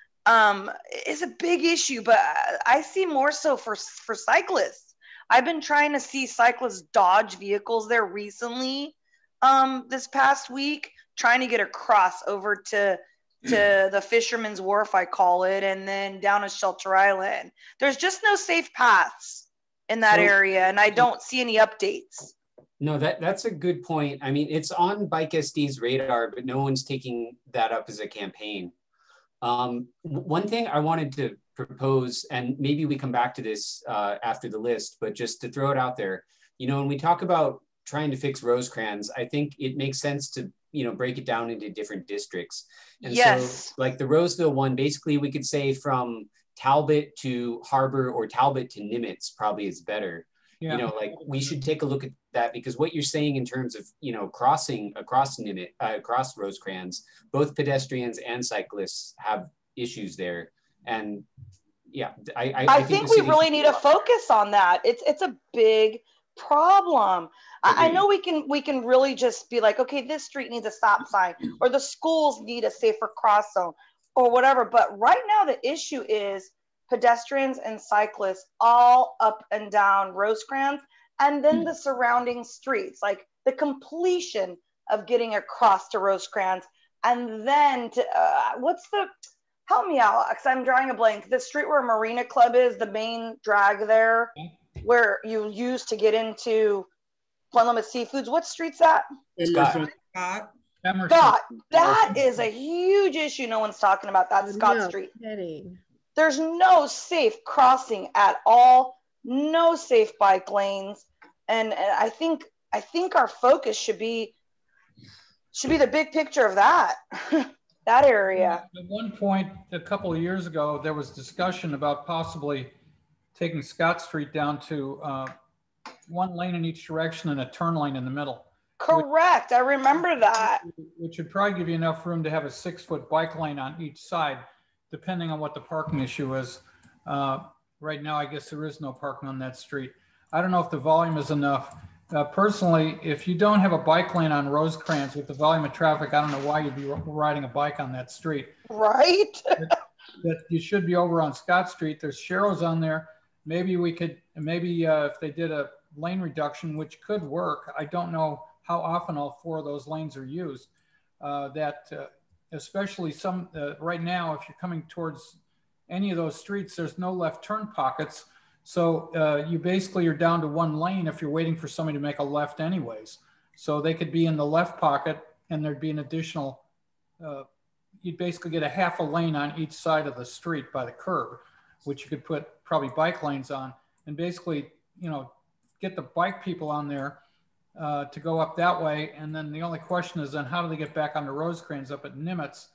is a big issue. But I see more so for cyclists. I've been trying to see cyclists dodge vehicles there recently, this past week, trying to get across over to the Fisherman's Wharf, I call it, and then down to Shelter Island. There's just no safe paths in that area, and I don't see any updates. No, that's a good point. I mean, it's on Bike SD's radar, but no one's taking that up as a campaign. One thing I wanted to propose, and maybe we come back to this after the list, but just to throw it out there, you know, when we talk about trying to fix Rosecrans, I think it makes sense to, you know, break it down into different districts. And so like the Roseville one, basically we could say from Talbot to Harbor or Talbot to Nimitz probably is better. Yeah. You know, like we should take a look at that, because what you're saying in terms of, you know, crossing across Nimitz, across Rosecrans, both pedestrians and cyclists have issues there. And yeah, I think we really need to focus on that. It's a big problem. I know we can really just be like, okay, this street needs a stop sign, or the schools need a safer cross zone, or whatever. But right now the issue is pedestrians and cyclists all up and down Rosecrans, and then the surrounding streets, like the completion of getting across to Rosecrans, and then to help me out, because I'm drawing a blank. The street where Marina Club is, the main drag there, where you use to get into Point Loma Seafoods. What street's that? Scott. Scott. That is a huge issue. No one's talking about that. Scott Street. There's no safe crossing at all. No safe bike lanes. And I think our focus should be the big picture of that. That area. At one point, a couple of years ago, there was discussion about possibly taking Scott Street down to 1 lane in each direction and a turn lane in the middle. Correct. I remember that. Which would probably give you enough room to have a 6-foot bike lane on each side, depending on what the parking issue is. Right now, I guess there is no parking on that street. I don't know if the volume is enough. Personally, if you don't have a bike lane on Rosecrans with the volume of traffic, I don't know why you'd be riding a bike on that street. Right. That you should be over on Scott Street. There's sharrows on there. Maybe we could, if they did a lane reduction, which could work. I don't know how often all 4 of those lanes are used. Especially right now, if you're coming towards any of those streets, there's no left turn pockets. So you basically are down to 1 lane if you're waiting for somebody to make a left anyways. So they could be in the left pocket, and thered be an additional, you'd basically get a half a lane on each side of the street by the curb, which you could put probably bike lanes on, and basically, you know, get the bike people on there to go up that way. And then the only question is then how do they get back onto Rosecrans up at Nimitz?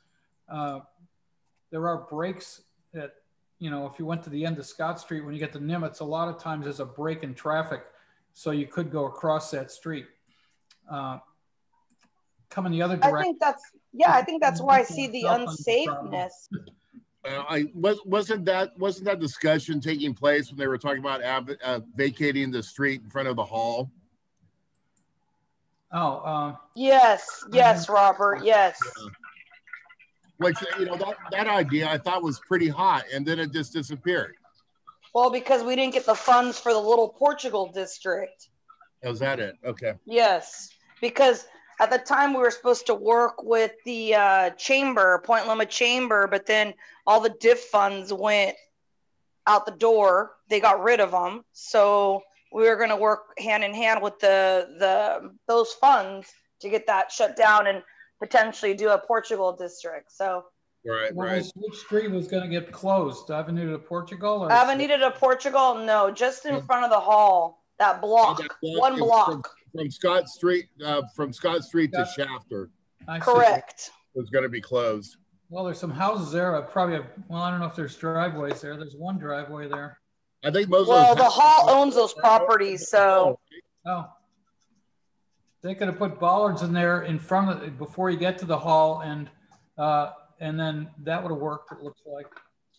There are breaks that, you know, if you went to the end of Scott Street, when you get to Nimitz, a lot of times there's a break in traffic. So you could go across that street. Coming the other direction. I think that's where I see the unsafeness. Wasn't that discussion taking place when they were talking about vacating the street in front of the hall? Yes, Robert, yes. Yeah. Which, you know, that idea I thought was pretty hot, and then it just disappeared. Well, because we didn't get the funds for the Little Portugal district. Was that it? Okay. Yes, because at the time we were supposed to work with the chamber, Point Loma Chamber, but then all the DIF funds went out the door. They got rid of them. So we were going to work hand in hand with those funds to get that shut down and potentially do a Portugal district. So Right, Well, right. which street was going to get closed? Avenue to Portugal? Or Avenue to Portugal? No, just in front of the hall. That block, one block. From Scott Street, to Shafter I see. Correct. was going to be closed. Well, there's some houses there. I probably have, well, I don't know if there's driveways there. There's one driveway there. I think most Well, of those the hall owns those properties, so. Oh. They could have put bollards in there in front of it before you get to the hall, and then that would have worked, it looks like.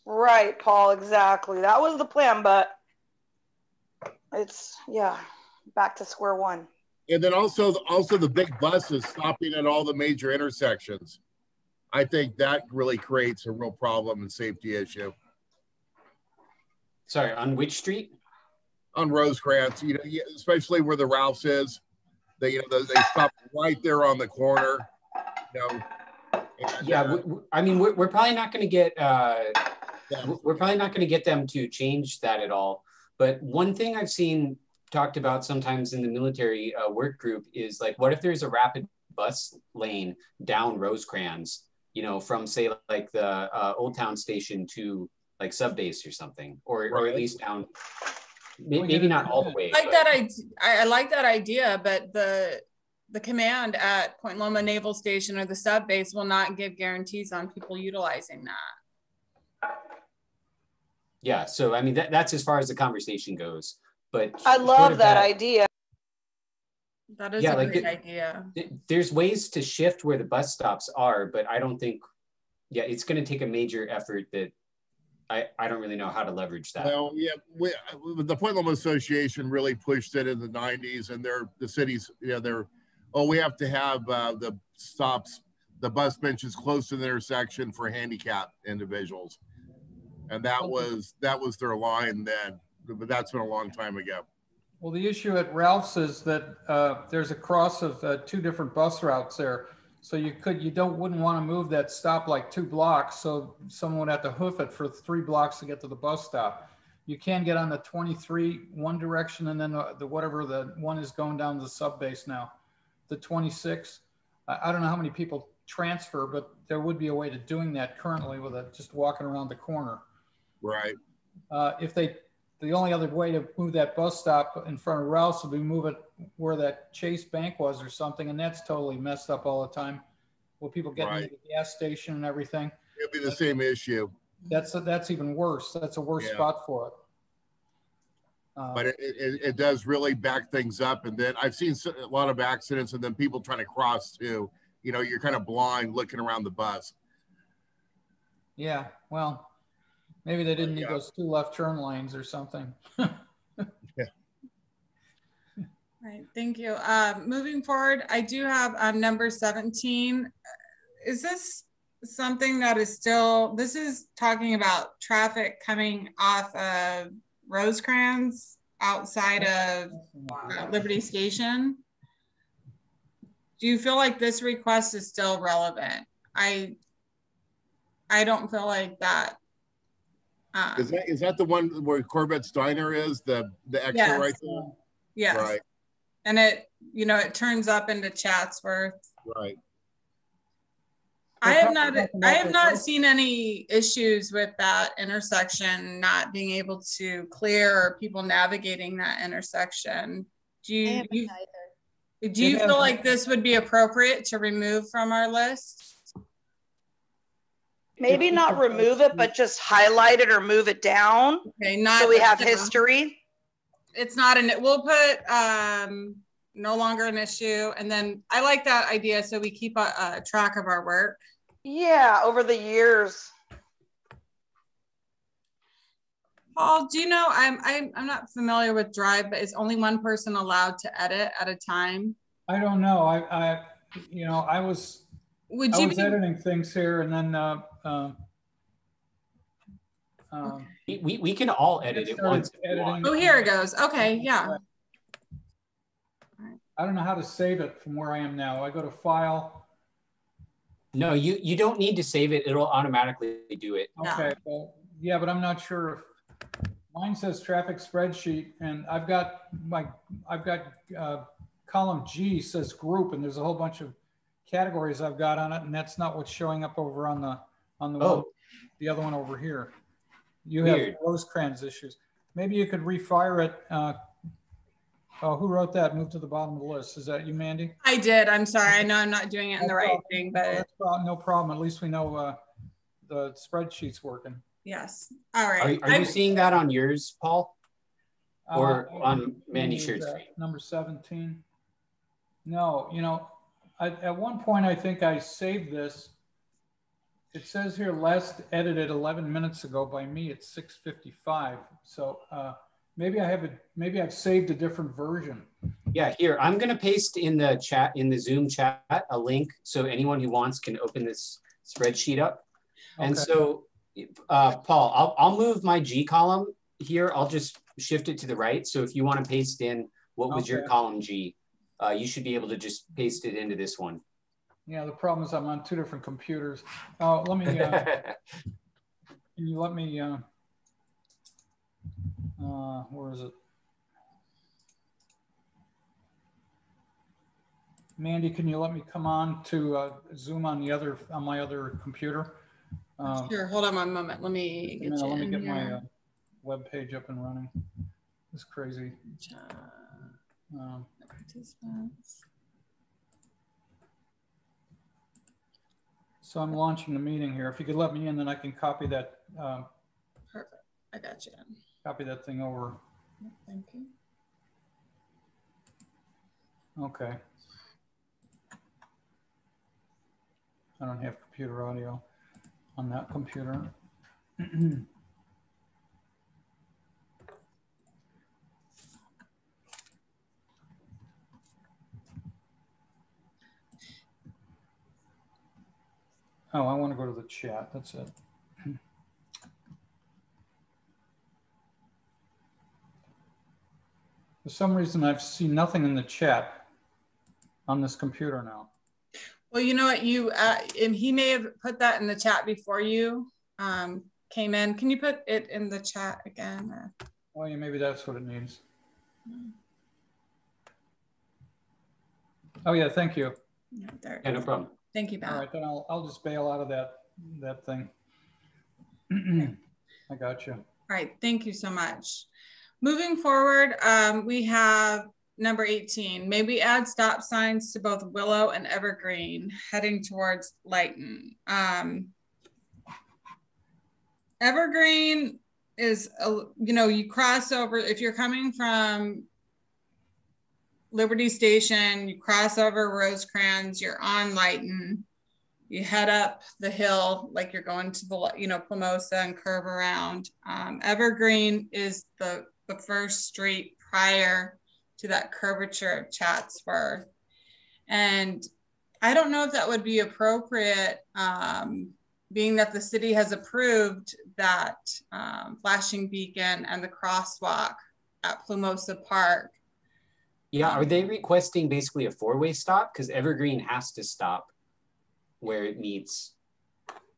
Right, Paul, exactly. That was the plan, but it's, yeah, back to square one. And then also the big buses stopping at all the major intersections. I think that really creates a real problem and safety issue. Sorry, on which street? On Rosecrans, you know, especially where the Ralph's is. They stop right there on the corner. You know. And, yeah, I mean, we're probably not going to get we're probably not going to get them to change that at all. But one thing I've seen talked about sometimes in the military work group is like, what if there's a rapid bus lane down Rosecrans, you know, from say like the Old Town Station to like Subbase or something, or at least down, maybe not all the way. I like that idea, but the command at Point Loma Naval Station or the Subbase will not give guarantees on people utilizing that. Yeah, so I mean, that's as far as the conversation goes. But I love that idea. That is a great idea. There's ways to shift where the bus stops are, but I don't think, yeah, it's going to take a major effort that I don't really know how to leverage that. Well, yeah, the Point Loma Association really pushed it in the 90s, and the cities, you know, we have to have the stops, the bus benches close to the intersection for handicapped individuals. And that was their line then, but that's been a long time ago. Well, the issue at Ralph's is that there's a cross of two different bus routes there. So you wouldn't want to move that stop like 2 blocks. So someone would have to hoof it for 3 blocks to get to the bus stop. You can get on the 23 one direction, and then whatever the one is going down to the Subbase now, the 26. I don't know how many people transfer, but there would be a way to doing that currently with just walking around the corner. Right. The only other way to move that bus stop in front of Rouse would be move it where that Chase Bank was or something, and that's totally messed up all the time. Well, people get into the gas station and everything. It'll be the same issue. That's even worse. That's a worse spot for it. But it does really back things up. And then I've seen a lot of accidents, and then people trying to cross too. You know, you're kind of blind looking around the bus. Yeah, well, maybe they didn't need those 2 left turn lanes or something. Yeah. Right, thank you. Moving forward, I do have number 17. Is this something that is still, this is talking about traffic coming off of Rosecrans outside of Liberty Station? Do you feel like this request is still relevant? I don't feel like that. Is that the one where Corvette's Diner is, the extra right there? Yes. Right. And it turns up into Chatsworth. Right. I have not seen any issues with that intersection not being able to clear or people navigating that intersection. Do you feel like this would be appropriate to remove from our list? Maybe not remove it, but just highlight it or move it down. Okay, so we have history. It's not we'll put no longer an issue. And then I like that idea. So we keep a track of our work. Yeah, over the years. Paul, do you know, I'm not familiar with Drive, but is only one person allowed to edit at a time? I don't know. I was editing things here, and then we can all edit it once. Oh, here it goes. Okay, yeah. I don't know how to save it from where I am now. I go to File. No, you don't need to save it. It'll automatically do it. Okay. Well, yeah, but I'm not sure if Mine says traffic spreadsheet, and I've got column G says group, and there's a whole bunch of categories I've got on it, and that's not what's showing up over on the one, the other one over here. You Weird. have Rosecrans issues. Maybe you could refire it. Oh, who wrote that? Move to the bottom of the list. Is that you, Mandy? I did. I'm sorry. I know I'm not doing it in the right thing, but no problem. At least we know the spreadsheet's working. yes. All right. Are you seeing that on yours, Paul? Or on Mandy Shared Street? Number 17. No, you know, at one point I think I saved this. It says here last edited 11 minutes ago by me at 6:55. So maybe I've saved a different version. Yeah, here, I'm gonna paste in the chat, in the Zoom chat, a link so anyone who wants can open this spreadsheet up. Okay. And so, Paul, I'll move my G column here. I'll just shift it to the right. So if you want to paste in what was your column G, you should be able to just paste it into this one. Yeah, the problem is I'm on two different computers. Let me, can you let me, where is it? Mandy, can you let me come on to Zoom on my other computer? Sure, hold on one moment. Let me get my web page up and running. It's crazy. Participants. So I'm launching the meeting here. If you could let me in, then I can copy that. Perfect. I got you. Copy that thing over. Thank you. Okay. I don't have computer audio on that computer. Oh, I want to go to the chat. That's it. For some reason, I've seen nothing in the chat on this computer now. Well, you know what, and he may have put that in the chat before you came in. Can you put it in the chat again? Oh, yeah, maybe that's what it needs. Oh, yeah, thank you. Yeah, no problem. Thank you, Matt. All right, then I'll just bail out of that thing. I got you. All right, thank you so much. Moving forward, we have number 18. Maybe add stop signs to both Willow and Evergreen heading towards Lighton. Evergreen is, you cross over, if you're coming from Liberty Station, you cross over Rosecrans, you're on Lighton, you head up the hill like you're going to the, Plimosa and curve around. Evergreen is the first street prior to that curvature of Chatsworth. And I don't know if that would be appropriate, being that the city has approved that flashing beacon and the crosswalk at Plimosa Park. Yeah, are they requesting basically a four-way stop? Because Evergreen has to stop where it meets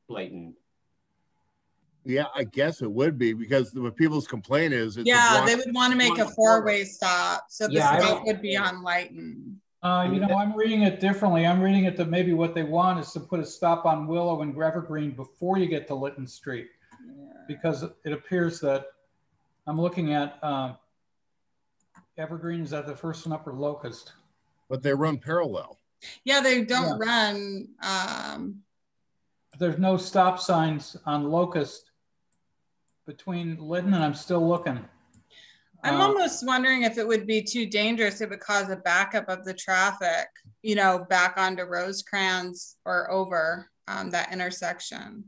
Lighton. Yeah, I guess it would be, because what people's complaint is, they would want to make a four-way stop, so the stop would be on Lighton. I'm reading it differently. I'm reading it that maybe what they want is to put a stop on Willow and Evergreen before you get to Lytton Street, because it appears that I'm looking at Evergreen is at the first one up, or Locust. But they run parallel. Yeah, they don't run. There's no stop signs on Locust between Lytton, and I'm still looking. I'm almost wondering if it would be too dangerous, if it would cause a backup of the traffic, back onto Rosecrans or over that intersection.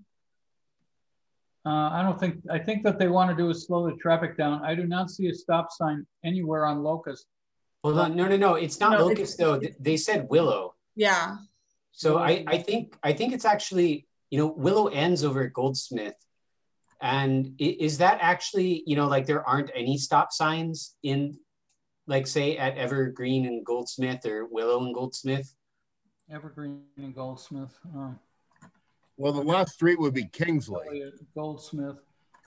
I think that they want to do is slow the traffic down. I do not see a stop sign anywhere on Locust. Hold on, no, it's not Locust though. They said Willow. Yeah. So I think it's actually, Willow ends over at Goldsmith. And is that actually, like there aren't any stop signs in, like say at Evergreen and Goldsmith, or Willow and Goldsmith? Evergreen and Goldsmith. Well, the last street would be Kingsley. Goldsmith.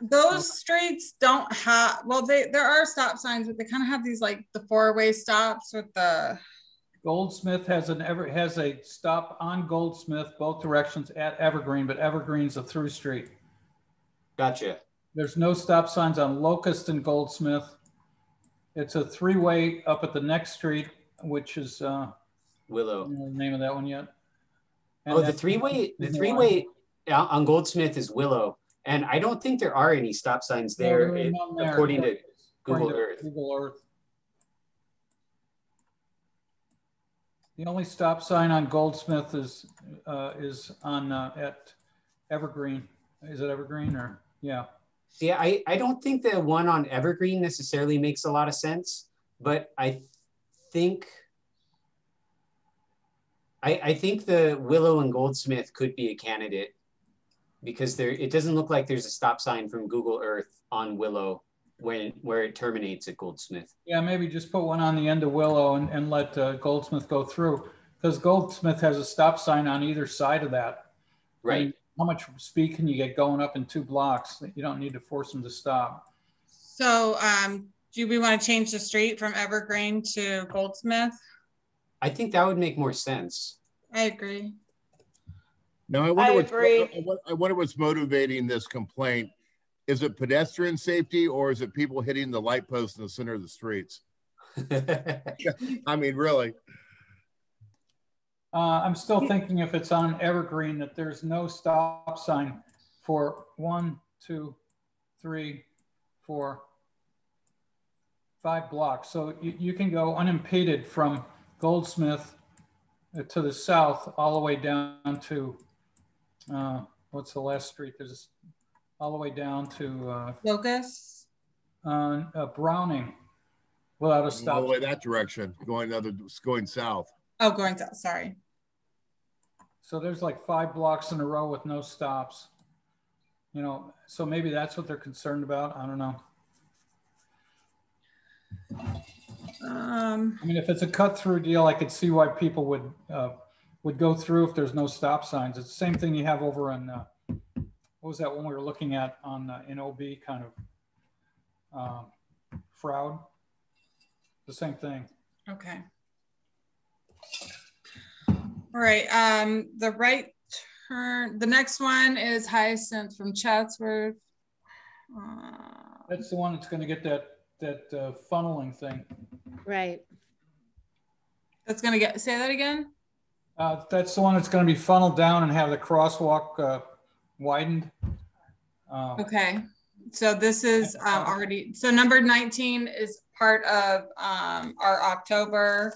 those streets don't have, well, there are stop signs, but they kind of have these like the 4-way stops with the. Goldsmith has a stop on Goldsmith, both directions at Evergreen, but Evergreen's a through street. Gotcha. There's no stop signs on Locust and Goldsmith. It's a 3-way up at the next street, which is Willow. I don't know the name of that one yet. And oh, the three-way on Goldsmith is Willow. And I don't think there are any stop signs there, according to Google Earth. Google Earth. The only stop sign on Goldsmith is on at Evergreen. Is it Evergreen or yeah? Yeah, I don't think the one on Evergreen necessarily makes a lot of sense, but I think the Willow and Goldsmith could be a candidate because it doesn't look like there's a stop sign from Google Earth on Willow where it terminates at Goldsmith. Yeah, maybe just put one on the end of Willow and let Goldsmith go through, because Goldsmith has a stop sign on either side of that. Right. And how much speed can you get going up in 2 blocks? You don't need to force them to stop. So do we want to change the street from Evergreen to Goldsmith? I think that would make more sense. I agree. Now, I wonder what's motivating this complaint. Is it pedestrian safety or is it people hitting the light post in the center of the streets? I mean, really. I'm still thinking if it's on Evergreen that there's no stop sign for 1, 2, 3, 4, 5 blocks. So you can go unimpeded from Goldsmith to the south all the way down to, what's the last street? There's all the way down to Locust? Browning without a stop. All the way that direction, going south. Oh, going south, sorry. So there's like 5 blocks in a row with no stops. You know, so maybe that's what they're concerned about. I don't know. I mean, if it's a cut through deal, I could see why people would go through if there's no stop signs. It's the same thing you have over in, what was that one we were looking at on in OB kind of Froud? The same thing. Okay. All right, the right turn, the next one is Hyacinth from Chatsworth. That's the one that's going to get that funneling thing. Right. That's going to get, say that again? That's the one that's going to be funneled down and have the crosswalk widened. Okay, so this is already, so number 19 is part of our October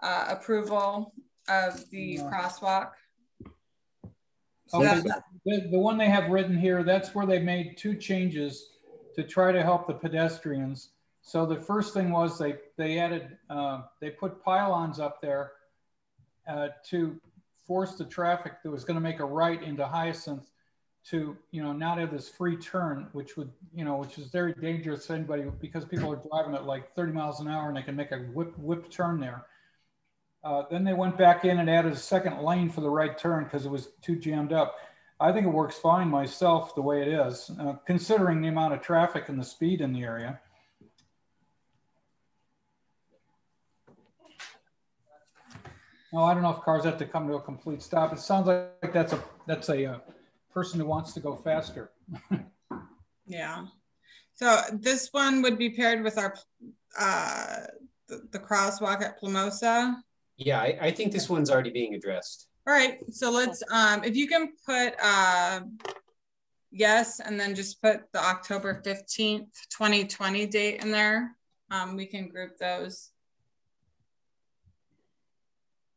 approval of the crosswalk. So Okay. The one they have written here, that's where they made 2 changes to try to help the pedestrians. So the first thing was they added, they put pylons up there to force the traffic that was going to make a right into Hyacinth to, you know, not have this free turn, which would, you know, which is very dangerous to anybody because people are driving at like 30 miles an hour and they can make a whip turn there. Then they went back in and added a second lane for the right turn because it was too jammed up. I think it works fine myself the way it is, considering the amount of traffic and the speed in the area. No, I don't know if cars have to come to a complete stop. It sounds like that's a person who wants to go faster. Yeah. So this one would be paired with our the crosswalk at Plamosa. Yeah, I think this one's already being addressed. All right, so let's, if you can put yes, and then just put the October 15th, 2020 date in there. We can group those.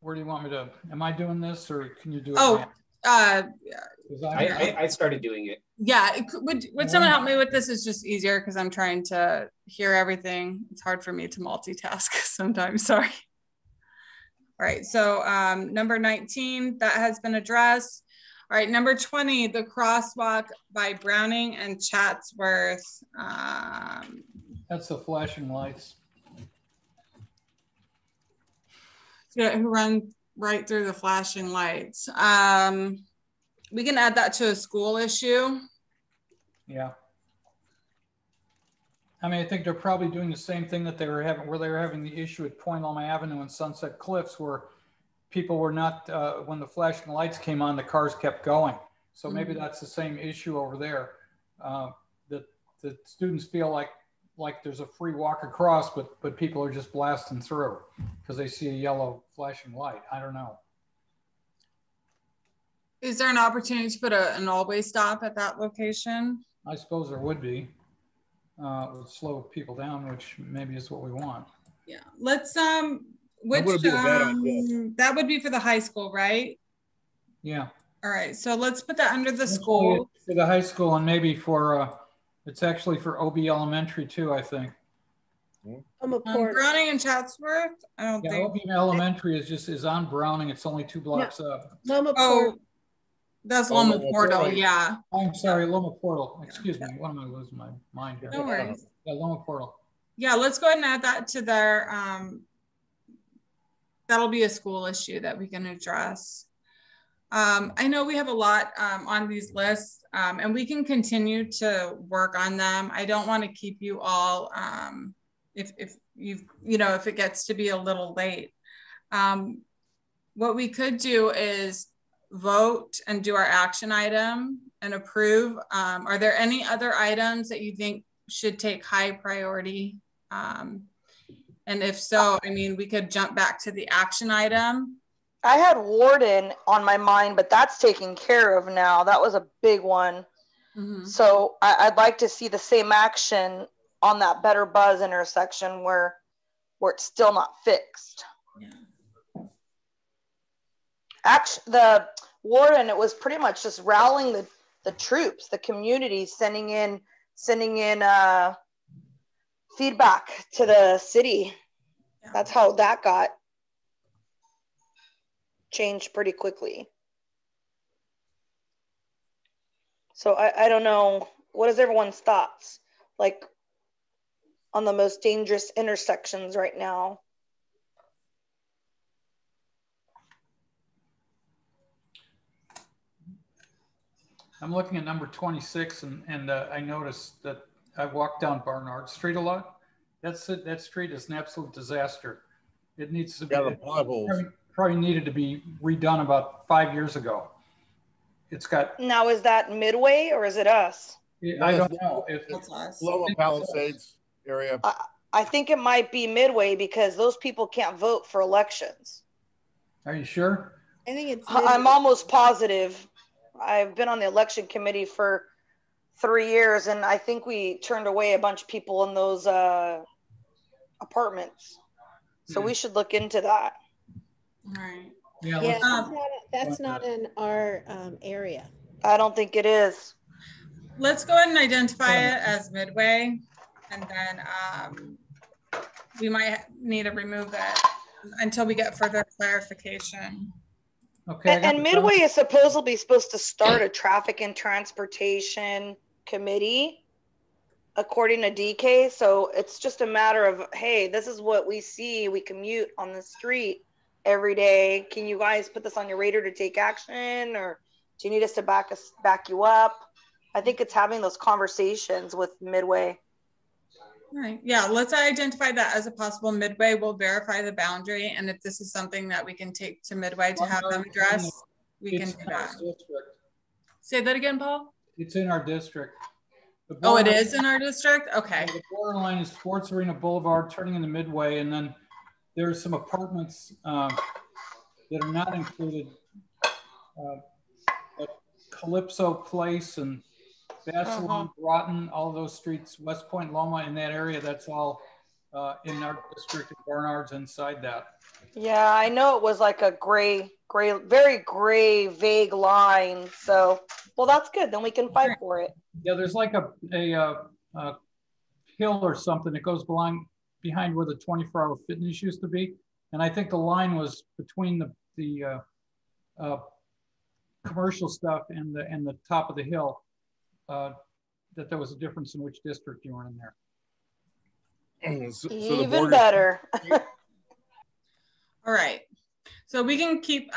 Where do you want me to, am I doing this or can you do it? Oh, I started doing it. Yeah, would someone help me with this? It's just easier because I'm trying to hear everything. It's hard for me to multitask sometimes, sorry. All right, so number 19, that has been addressed. All right, number 20, the crosswalk by Browning and Chatsworth. That's the flashing lights. Yeah, who run right through the flashing lights. We can add that to a school issue. Yeah. I mean, I think they're probably doing the same thing that they were having, where they were having the issue at Point Loma Avenue and Sunset Cliffs, where people were not, when the flashing lights came on, the cars kept going. So maybe that's the same issue over there. That the students feel like there's a free walk across, but people are just blasting through because they see a yellow flashing light. I don't know. Is there an opportunity to put an all-way stop at that location? I suppose there would be. It would slow people down, which maybe is what we want. Yeah, let's which that would be for the high school, right? Yeah. All right, so let's put that under the school. For the high school, and maybe for it's actually for OB Elementary too, I think. Browning and Chatsworth. I don't think OB Elementary is on Browning. It's only 2 blocks up. That's Loma Portal, yeah. I'm sorry, Loma Portal. Excuse me. What am I losing my mind here? No worries. Yeah, Loma Portal. Yeah, let's go ahead and add that to their, that'll be a school issue that we can address. I know we have a lot on these lists and we can continue to work on them. I don't want to keep you all, if it gets to be a little late. What we could do is vote and do our action item and approve. Are there any other items that you think should take high priority? And if so, I mean, we could jump back to the action item. I had Warden on my mind, but that's taken care of now. That was a big one. Mm-hmm. So I'd like to see the same action on that Better Buzz intersection where it's still not fixed. Yeah. Actually, the Warden, it was pretty much just rallying the troops, the community, sending in feedback to the city. Yeah. That's how that got changed pretty quickly. So I don't know, what is everyone's thoughts like on the most dangerous intersections right now? I'm looking at number 26 and I noticed that I walked down Barnard Street a lot. That street is an absolute disaster. It needs to be, probably needed to be redone about 5 years ago. It's got. Now, is that Midway or is it us? I don't know. It's Loma Palisades area. I think it might be Midway because those people can't vote for elections. Are you sure? I think it's Midway. I'm almost positive. I've been on the election committee for 3 years, and I think we turned away a bunch of people in those apartments. So we should look into that. All right. Yeah, that's not in our area. I don't think it is. Let's go ahead and identify it as Midway, and then we might need to remove it until we get further clarification. Okay. And Midway is supposedly supposed to start a traffic and transportation committee, according to DK. So it's just a matter of, hey, this is what we see. We commute on the street every day. Can you guys put this on your radar to take action, or do you need us to back you up? I think it's having those conversations with Midway. All right. Yeah, let's identify that as a possible Midway. We'll verify the boundary, and if this is something that we can take to Midway to have them address, we can do that. Say that again, Paul. It's in our district. Oh, it is in our district? Okay. The borderline is Sports Arena Boulevard, turning into Midway, and then there's some apartments that are not included. Calypso Place and Bassalon, Broughton, all those streets, West Point, Loma, in that area, that's all in our district. Barnard's inside that. Yeah, I know it was like a gray, very gray, vague line. So, well, that's good. Then we can fight for it. Yeah, there's like a hill or something that goes behind where the 24-hour fitness used to be. And I think the line was between the commercial stuff and the top of the hill, that there was a difference in which district you were in there. So even better. All right. So we can keep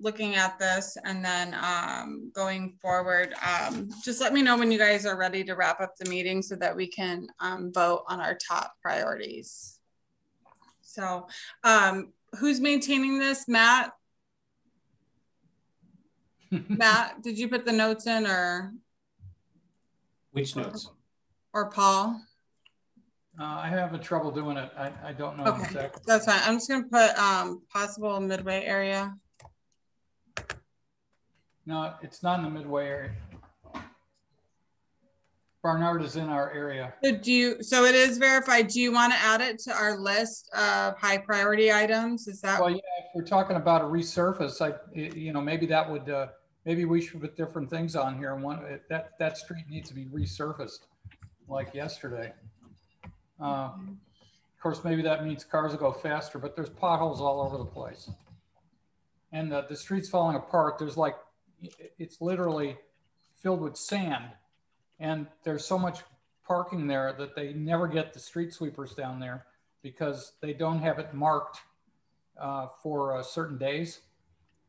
looking at this, and then going forward, just let me know when you guys are ready to wrap up the meeting so that we can vote on our top priorities. So who's maintaining this? Matt? Matt, did you put the notes in, or? Which notes? Or Paul? I have trouble doing it. I don't know Okay, exactly. that's fine. I'm just gonna put possible Midway area. No, it's not in the Midway area. Barnard is in our area. So it is verified. Do you want to add it to our list of high priority items? Is that? Well, yeah, if we're talking about a resurface, maybe that would, maybe we should put different things on here. And that street needs to be resurfaced like yesterday. Of course, maybe that means cars will go faster, but there's potholes all over the place. And the street's falling apart. There's like, it's literally filled with sand. And there's so much parking there that they never get the street sweepers down there because they don't have it marked for certain days.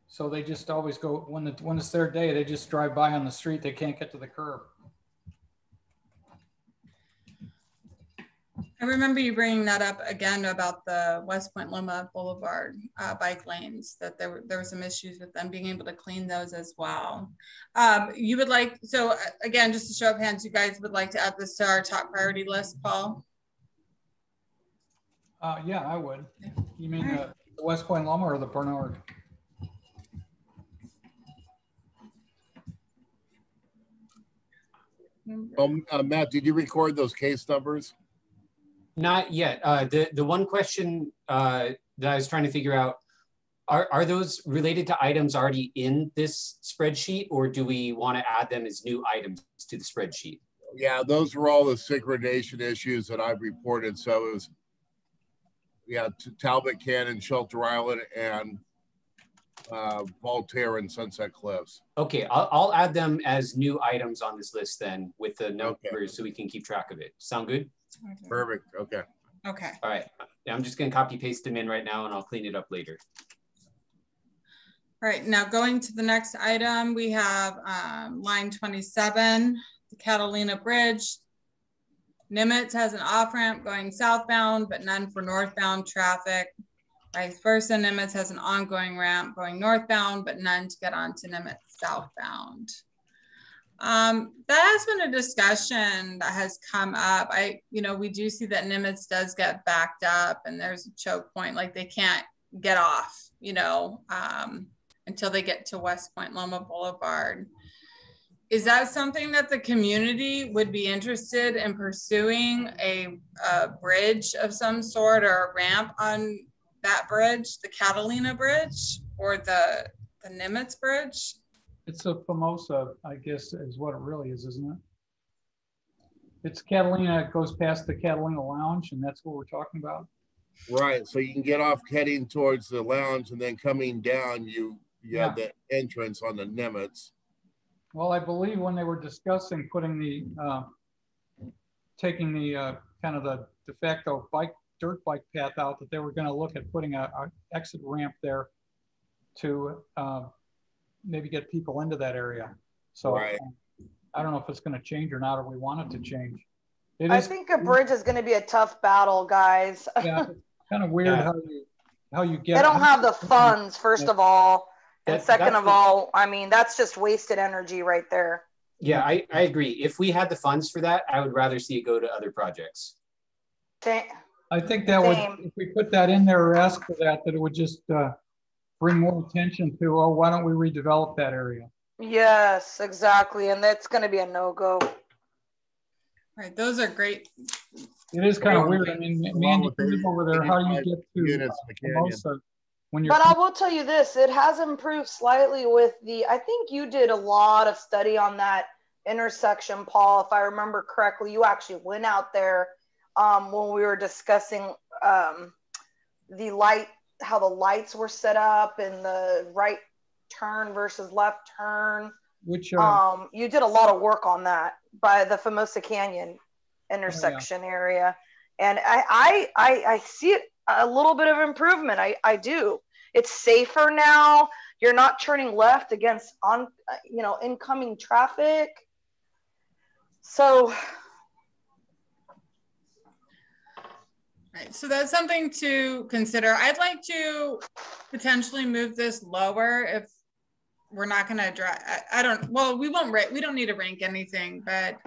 So they just always go, when it's their day, they just drive by on the street. They can't get to the curb. I remember you bringing that up again about the West Point Loma Boulevard bike lanes, that there were some issues with them being able to clean those as well. You would like, so again, just to show of hands, you guys would like to add this to our top priority list, Paul? Yeah, I would. You mean the West Point Loma or the Barnard? Matt, did you record those case numbers? Not yet. The one question that I was trying to figure out, are those related to items already in this spreadsheet, or do we want to add them as new items to the spreadsheet? Yeah, those were all the synchronization issues that I've reported. So it was, yeah, Talbot Canyon, Shelter Island, and Voltaire and Sunset Cliffs. Okay, I'll add them as new items on this list then with the numbers, okay, so we can keep track of it. Sound good? Perfect. Okay. Okay. All right. I'm just going to copy paste them in right now and I'll clean it up later. All right, now going to the next item, we have line 27, the Catalina Bridge. Nimitz has an off-ramp going southbound, but none for northbound traffic. Vice versa, Nimitz has an ongoing ramp going northbound, but none to get onto Nimitz southbound. That has been a discussion that has come up. We do see that Nimitz does get backed up and there's a choke point, like they can't get off, until they get to West Point Loma Boulevard. Is that something that the community would be interested in pursuing, a bridge of some sort or a ramp on that bridge, the Catalina Bridge or the Nimitz Bridge? It's a Famosa, I guess, is what it really is, isn't it? It's Catalina, it goes past the Catalina Lounge, and that's what we're talking about. Right. So you can get off heading towards the lounge, and then coming down, you have the entrance on the Nimitz. Well, I believe when they were discussing putting the, taking the kind of the de facto dirt bike path out, that they were going to look at putting a exit ramp there to maybe get people into that area. So right. I don't know if it's going to change or not, or we want it to change. I think a bridge is going to be a tough battle, guys. Yeah, it's kind of weird how you get. They don't have the funds, first of all, and second of all, I mean, that's just wasted energy right there. Yeah, I agree. If we had the funds for that, I would rather see it go to other projects. I think that would, if we put that in there or ask for that, that it would just bring more attention to, oh, why don't we redevelop that area? Yes, exactly. And that's going to be a no-go. Right, those are great. It is kind of weird. I mean, man, you live over there. How do you get to Famosa when you're? But I will tell you this: it has improved slightly with the. I think you did a lot of study on that intersection, Paul. If I remember correctly, you actually went out there when we were discussing the light, how the lights were set up, and the right turn versus left turn. Which you did a lot of work on that by the Famosa Canyon intersection area, and I see it a little bit of improvement. I do. It's safer now. You're not turning left against incoming traffic. So. Right, so that's something to consider. I'd like to potentially move this lower if we're not going to drive. We don't need to rank anything, but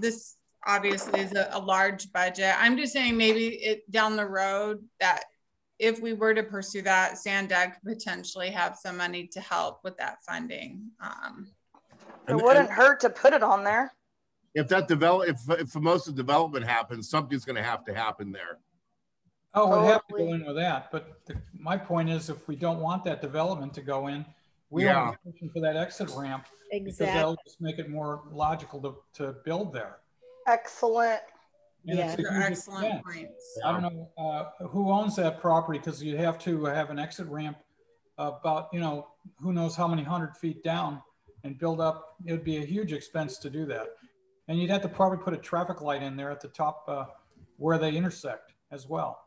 this obviously is a large budget. I'm just saying maybe down the road that if we were to pursue that, Sandag could potentially have some money to help with that funding. It wouldn't hurt to put it on there. If most of the development happens, something's going to happen there. Oh, we'd have to go in with that. But my point is, if we don't want that development to go in, we don't be pushing for that exit ramp. Exactly. Because that'll just make it more logical to build there. Excellent. And yeah, excellent points. I don't know who owns that property, because you have to have an exit ramp about, who knows how many 100 feet down and build up. It would be a huge expense to do that. And you'd have to probably put a traffic light in there at the top where they intersect as well.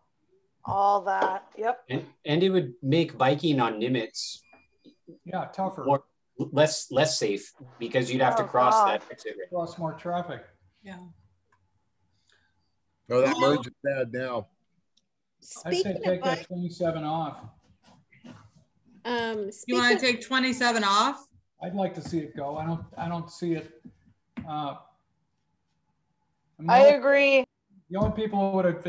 All that, yep. And it would make biking on Nimitz tougher. Less safe, because you'd have to cross that exit ramp. Cross more traffic. Yeah. Oh, that merge is bad now. I'd say take that 27 off. You want to take 27 off? I'd like to see it go. I don't see it. I agree. The only people would have,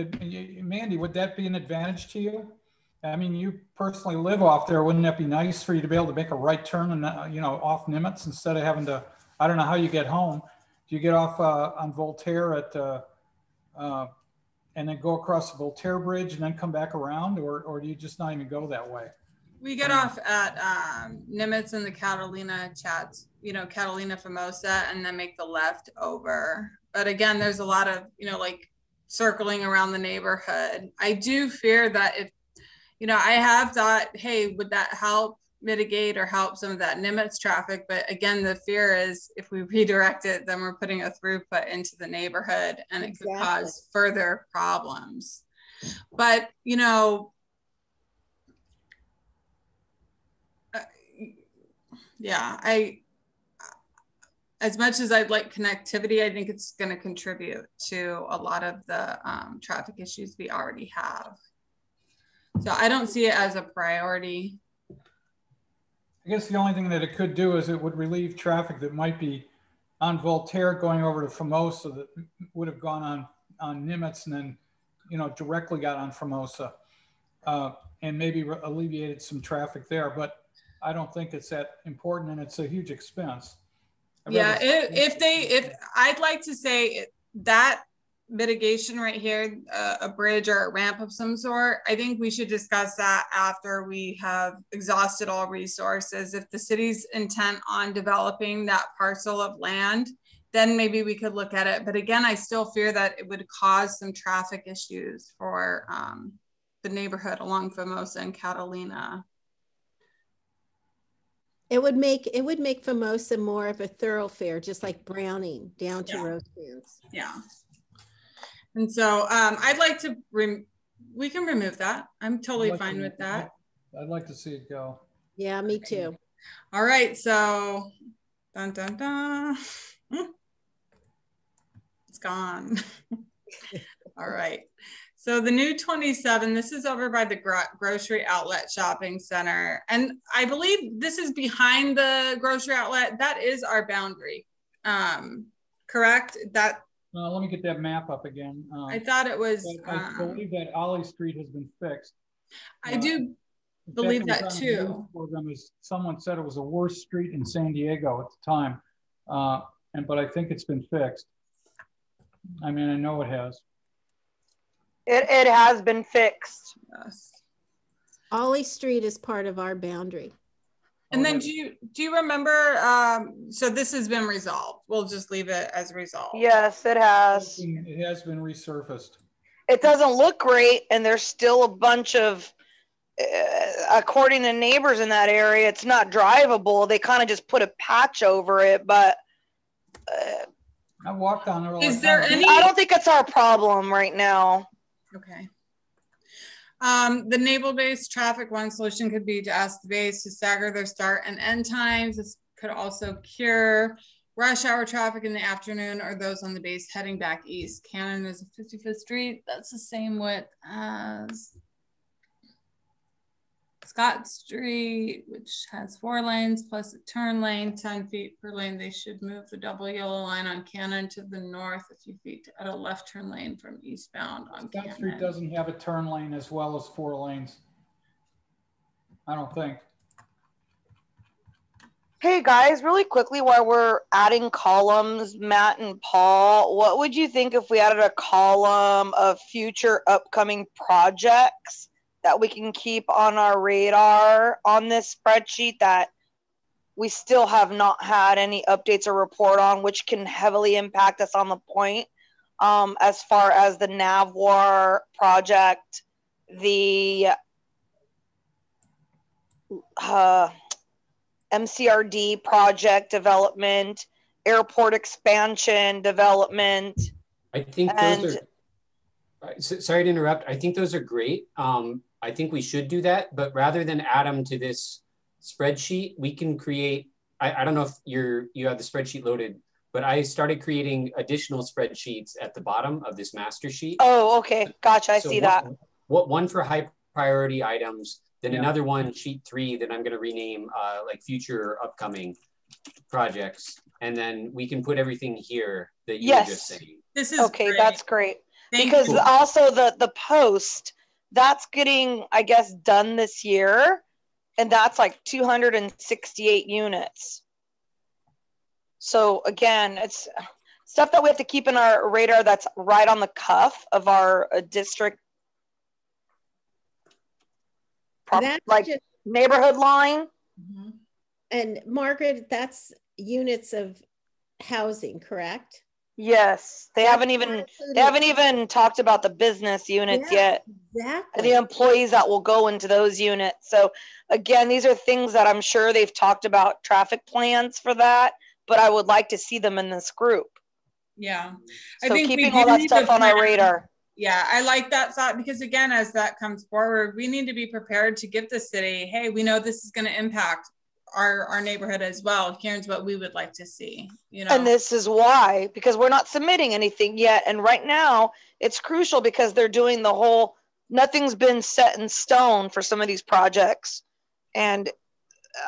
Mandy, would that be an advantage to you? I mean, you personally live off there. Wouldn't that be nice for you to be able to make a right turn and, off Nimitz instead of having to, I don't know how you get home. Do you get off on Voltaire and then go across the Voltaire Bridge and then come back around, or do you just not even go that way? We get off at Nimitz and the Catalina Chats, Catalina Famosa, and then make the left over. But again, there's a lot of, circling around the neighborhood. I do fear that if, I have thought, hey, would that help mitigate or help some of that Nimitz traffic? But again, the fear is if we redirect it, then we're putting a throughput into the neighborhood and it could cause further problems. But, as much as I'd like connectivity, I think it's going to contribute to a lot of the traffic issues we already have. So I don't see it as a priority. I guess the only thing that it could do is it would relieve traffic that might be on Voltaire going over to Famosa that would have gone on Nimitz and then, directly got on Famosa and maybe alleviated some traffic there. But I don't think it's that important, and it's a huge expense. Yeah, if I'd like to say that mitigation right here, a bridge or a ramp of some sort, I think we should discuss that after we have exhausted all resources. If the city's intent on developing that parcel of land, then maybe we could look at it. But again, I still fear that it would cause some traffic issues for the neighborhood along Famosa and Catalina. It would make Famosa more of a thoroughfare, just like Browning down to Rosecrans. Yeah. And so I'd like to, we can remove that. I'm totally fine with that. I'd like to see it go. Yeah, me too. All right, so dun dun dun. It's gone. All right. So the new 27, this is over by the grocery outlet shopping center. And I believe this is behind the grocery outlet. That is our boundary, correct? Let me get that map up again. I thought it was. I believe that Ollie Street has been fixed. I do believe that too. Someone said it was the worst street in San Diego at the time. But I think it's been fixed. I mean, I know it has. It has been fixed. Yes. Ollie Street is part of our boundary. And then do you remember, so this has been resolved. We'll just leave it as resolved. Yes, it has. It has been resurfaced. It doesn't look great, and there's still a bunch of, according to neighbors in that area, it's not drivable. They kind of just put a patch over it, but I walked on it. Is there any? I don't think it's our problem right now. Okay. The naval-based traffic, one solution could be to ask the base to stagger their start and end times. This could also cure rush hour traffic in the afternoon or those on the base heading back east. Cannon is a 55th Street. That's the same width as Scott Street, which has 4 lanes plus a turn lane, 10 feet per lane. They should move the double yellow line on Cannon to the north a few feet to add a left turn lane from eastbound on Cannon. Scott Street doesn't have a turn lane as well as 4 lanes. I don't think. Hey guys, really quickly while we're adding columns, Matt and Paul, what would you think if we added a column of future upcoming projects that we can keep on our radar on this spreadsheet that we still have not had any updates or report on, which can heavily impact us on the point, as far as the NAVWAR project, the MCRD project development, airport expansion development. I think those are, sorry to interrupt. I think those are great. I think we should do that, but rather than add them to this spreadsheet, we can create, I don't know if you have the spreadsheet loaded, but I started creating additional spreadsheets at the bottom of this master sheet. Oh, okay. Gotcha. I see that. One for high priority items, then another one, sheet 3, that I'm going to rename like future upcoming projects. And then we can put everything here that you were just saying. This is okay. great. That's great. Thank because you. also the post, that's getting, I guess, done this year. And that's like 268 units. So again, it's stuff that we have to keep in our radar that's right on the cuff of our district, like just neighborhood line. Mm-hmm. And Margaret, that's units of housing, correct? Yes, they haven't even talked about the business units yet. Exactly. The employees that will go into those units. So again, these are things that I'm sure they've talked about traffic plans for that, but I would like to see them in this group. Yeah. So keeping all that stuff on our radar. Yeah, I like that thought because again, as that comes forward, we need to be prepared to give the city, hey, we know this is going to impact our neighborhood as well. Here's what we would like to see, you know. And this is why, because we're not submitting anything yet. And right now it's crucial because they're doing the whole, nothing's been set in stone for some of these projects. And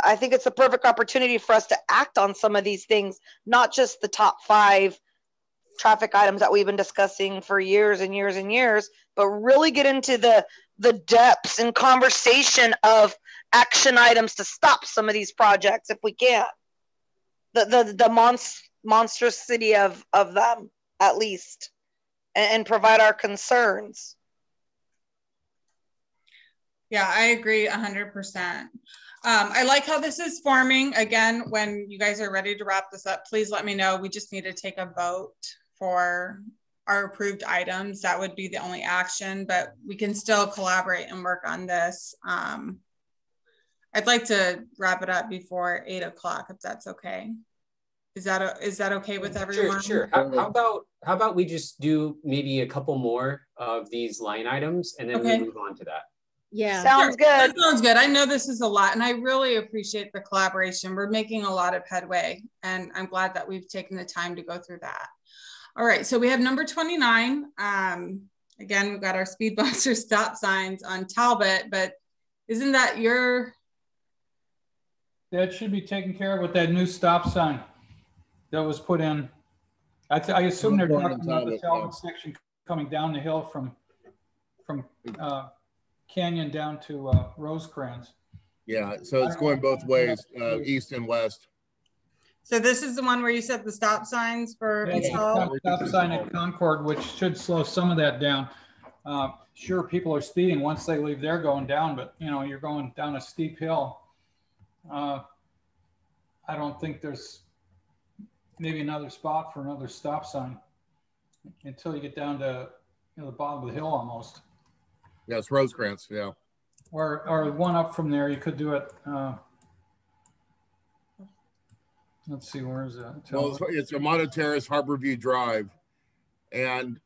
I think it's a perfect opportunity for us to act on some of these things, not just the top 5 traffic items that we've been discussing for years and years and years, but really get into the depths and conversation of action items to stop some of these projects if we can. The monstrosity of them, at least, and provide our concerns. Yeah, I agree 100%. I like how this is forming. Again, when you guys are ready to wrap this up, please let me know. We just need to take a vote for our approved items. That would be the only action, but we can still collaborate and work on this. I'd like to wrap it up before 8 o'clock, if that's okay. Is that okay with everyone? Sure. How about we just do maybe a couple more of these line items and then we move on to that. Yeah. Sounds good. That sounds good. I know this is a lot and I really appreciate the collaboration. We're making a lot of headway and I'm glad that we've taken the time to go through that. All right, so we have number 29. Again, we've got our speed bumps or stop signs on Talbot, but isn't that your... That should be taken care of with that new stop sign that was put in. I assume they're talking about the Talbot section coming down the hill from Canyon down to Rosecrans. Yeah, so it's going both ways, east and west. So this is the one where you set the stop signs for stop sign at Concord, which should slow some of that down. Sure, people are speeding once they leave there going down, but you know, you're going down a steep hill. I don't think there's maybe another spot for another stop sign until you get down to the bottom of the hill almost. Yeah, it's Rosecrans, yeah. Or one up from there, you could do it. Let's see, where is that? Well, it's Armada Terrace, Harborview Drive. And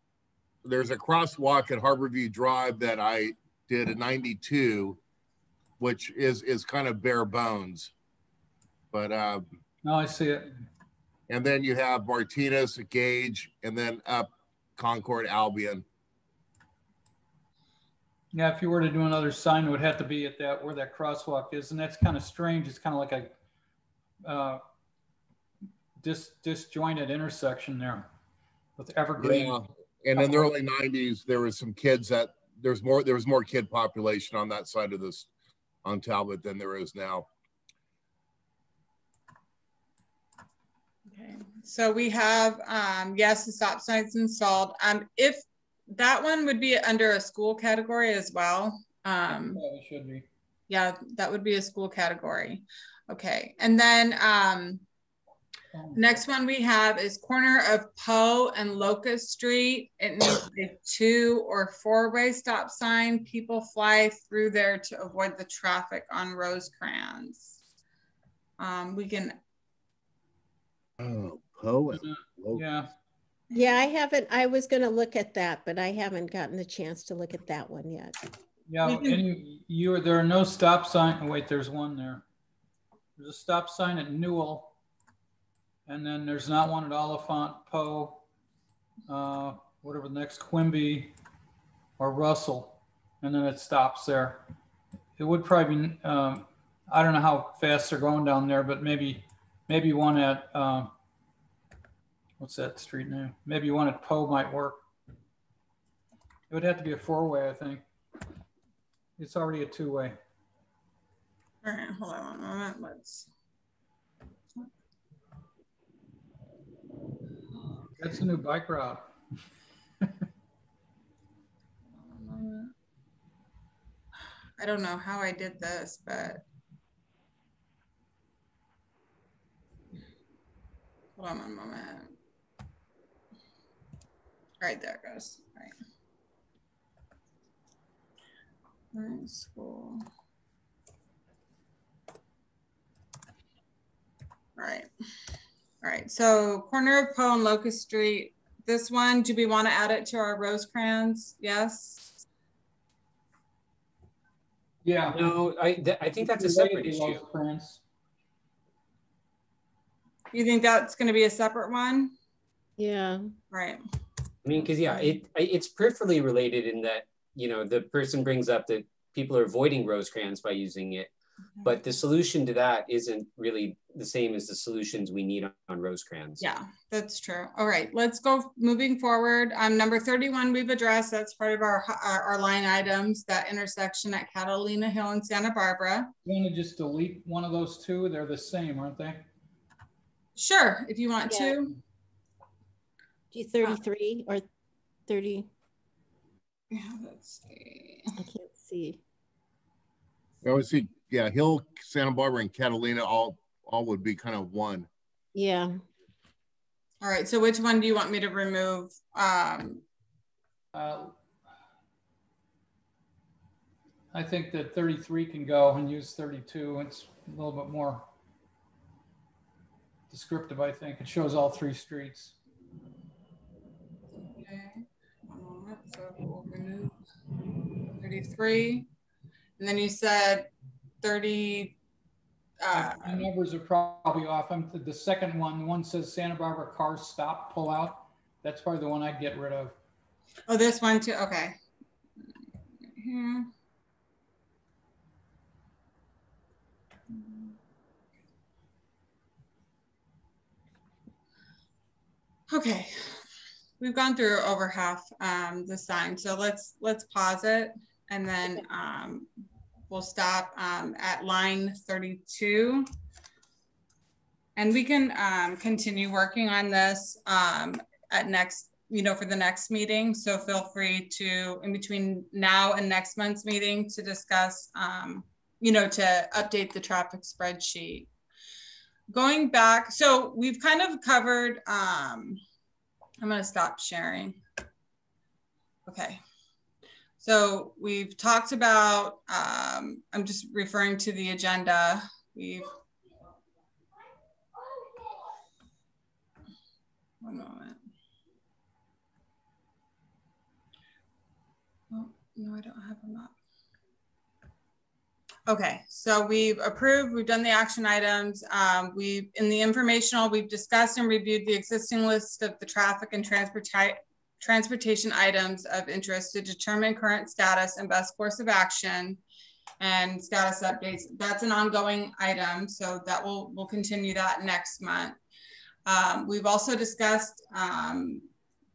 there's a crosswalk at Harborview Drive that I did a 92, which is kind of bare bones. But no, I see it. and then you have Martinez, Gage, and then up Concord, Albion. Yeah, if you were to do another sign, it would have to be at that where that crosswalk is, and that's kind of strange. It's kind of like a disjointed intersection there with evergreen. Yeah, and in the early 90s, there was some kids that there was more kid population on that side of this on Talbot than there is now. Okay, so we have yes, the stop signs installed. If that one would be under a school category as well. Yeah, it should be. Yeah, that would be a school category. Okay, and then next one we have is corner of Poe and Locust Street. It needs a 2 or 4-way stop sign. People fly through there to avoid the traffic on Rosecrans. We can. Oh, Poe and Locust. Yeah. Yeah, I haven't, I was gonna look at that, but I haven't gotten the chance to look at that one yet. Yeah, and there are no stop sign. Oh, wait, there's one there. There's a stop sign at Newell, and then there's not one at Oliphant, Poe, whatever the next, Quimby or Russell, and then it stops there. It would probably be, I don't know how fast they're going down there, but maybe one at, what's that street name? Maybe one at Poe might work. It would have to be a 4-way, I think. It's already a 2-way. All right, hold on 1 moment. Let's. That's a new bike route. I don't know how I did this, but hold on 1 moment. All right, there it goes. All right. School. All right. All right. So corner of Poe and Locust Street. This one, do we want to add it to our Rosecrans? Yes. Yeah. No, I think that's a separate issue. You think that's going to be a separate one? Yeah. Right. I mean, because yeah, it's peripherally related in that, you know, the person brings up that people are avoiding Rosecrans by using it, but the solution to that isn't really the same as the solutions we need on Rosecrans. Yeah, that's true. All right, let's go moving forward. Number 31 we've addressed. That's part of our line items, that intersection at Catalina Hill and Santa Barbara. You want to just delete one of those two? They're the same, aren't they? Sure, if you want to. Do 33 or 30? Yeah, let's see. I can't see. I would see, yeah, Hill, Santa Barbara, and Catalina all would be kind of one. Yeah. All right, so which one do you want me to remove? I think that 33 can go and use 32. It's a little bit more descriptive, I think. It shows all 3 streets. Okay, 1 moment. So we'll remove 33. And then you said 30. The numbers are probably off. The second one says Santa Barbara cars stop, pull out. That's probably the one I'd get rid of. Oh, this one too. Okay. Here. Okay. We've gone through over half the sign, so let's pause it, and then we'll stop at line 32, and we can continue working on this at next, for the next meeting. So feel free to, in between now and next month's meeting, to discuss, to update the traffic spreadsheet. Going back, so we've kind of covered. I'm going to stop sharing. Okay. So we've talked about, I'm just referring to the agenda. One moment. Oh, no, I don't have a map. Okay, so we've approved, we've done the action items. In the informational, we've discussed and reviewed the existing list of the traffic and transportation items of interest to determine current status and best course of action and status updates. That's an ongoing item, so that we'll continue that next month. We've also discussed,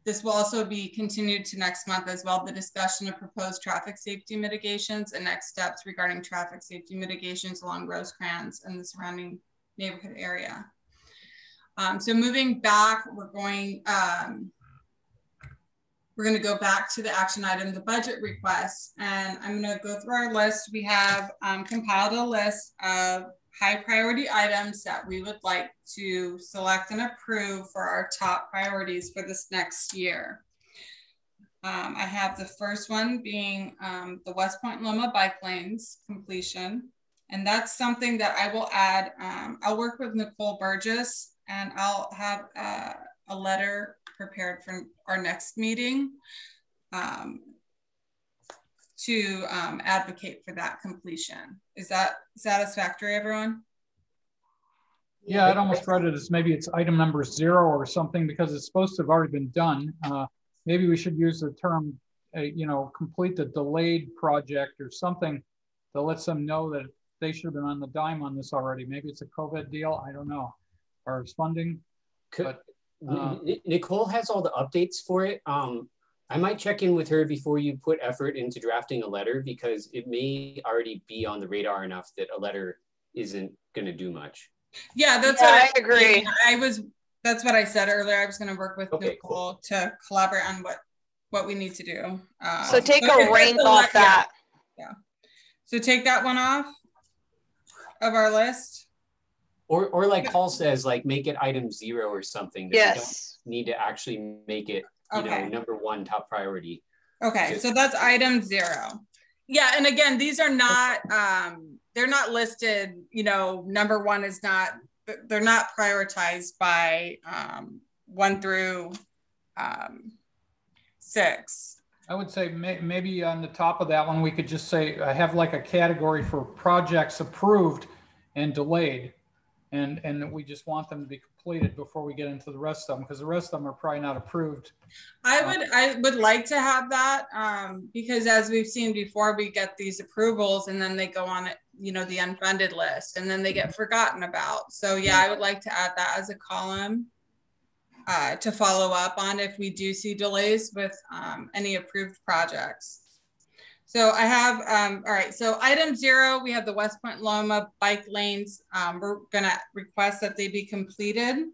this will also be continued to next month as well, the discussion of proposed traffic safety mitigations and next steps regarding traffic safety mitigations along Rosecrans and the surrounding neighborhood area. So moving back, we're going to go back to the action item, the budget requests, and I'm going to go through our list. We have compiled a list of high priority items that we would like to select and approve for our top priorities for this next year. I have the first one being the West Point Loma bike lanes completion. And that's something that I will add. I'll work with Nicole Burgess and I'll have a letter prepared for our next meeting to advocate for that completion. Is that satisfactory, everyone? Yeah, I'd almost read it as maybe it's item number 0 or something because it's supposed to have already been done. Maybe we should use the term, you know, complete the delayed project or something that lets them know that they should have been on the dime on this already. Maybe it's a COVID deal, I don't know, or it's funding. But, Nicole has all the updates for it. I might check in with her before you put effort into drafting a letter because it may already be on the radar enough that a letter isn't going to do much. Yeah, that's what I agree. That's what I said earlier. I was going to work with Nicole cool. to collaborate on what we need to do. So take a rank off that. Yeah. So take that one off of our list. Or like Paul says, like make it item 0 or something. That yes. We don't need to actually make it, you know, number 1 top priority. Okay, so that's item 0. Yeah, and again, these are not, they're not listed, you know, number 1 is not, they're not prioritized by 1 through 6. I would say maybe on the top of that one, we could just say, I have like a category for projects approved and delayed. And we just want them to be completed before we get into the rest of them, because the rest of them are probably not approved. I would like to have that because as we've seen before, we get these approvals and then they go on, you know, the unfunded list and then they get forgotten about. So yeah, I would like to add that as a column to follow up on if we do see delays with any approved projects. So I have, all right, so item 0, we have the West Point Loma bike lanes. We're gonna request that they be completed.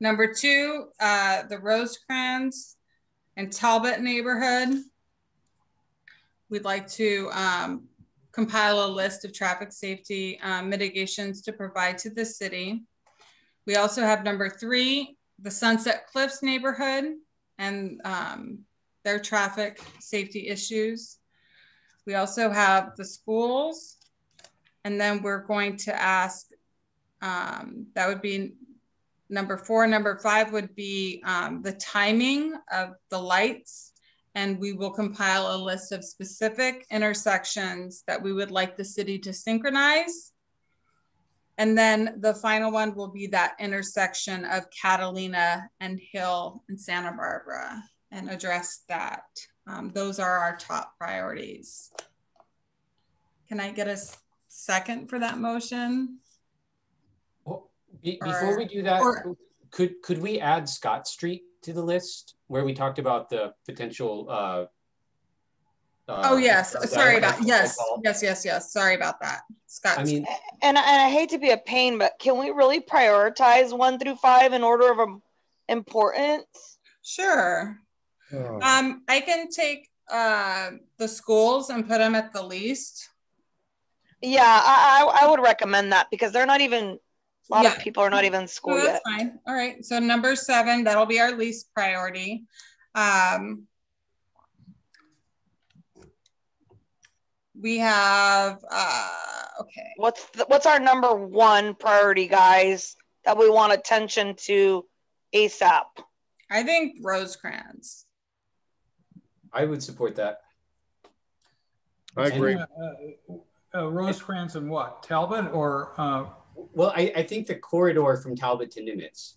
Number 2, the Rosecrans and Talbot neighborhood. We'd like to compile a list of traffic safety mitigations to provide to the city. We also have number 3, the Sunset Cliffs neighborhood and their traffic safety issues. We also have the schools, and then we're going to ask, that would be number 4. Number 5 would be the timing of the lights, and we will compile a list of specific intersections that we would like the city to synchronize. And then the final one will be that intersection of Catalina and Hill and Santa Barbara and address that. Those are our top priorities. Can I get a second for that motion? Well, before we do that, could we add Scott Street to the list where we talked about the potential? Oh yes, sorry about yes. Sorry about that, Scott. I mean, and I hate to be a pain, but can we really prioritize 1 through 5 in order of importance? Sure. I can take the schools and put them at the least. Yeah, I would recommend that because they're not even, a lot of people are not even in school yet. That's fine. All right, so number 7, that'll be our least priority. We have, okay. What's our number 1 priority, guys, that we want attention to ASAP? I think Rosecrans. I would support that. I agree. Rosecrans and what, Talbot or? Well, I think the corridor from Talbot to Nimitz.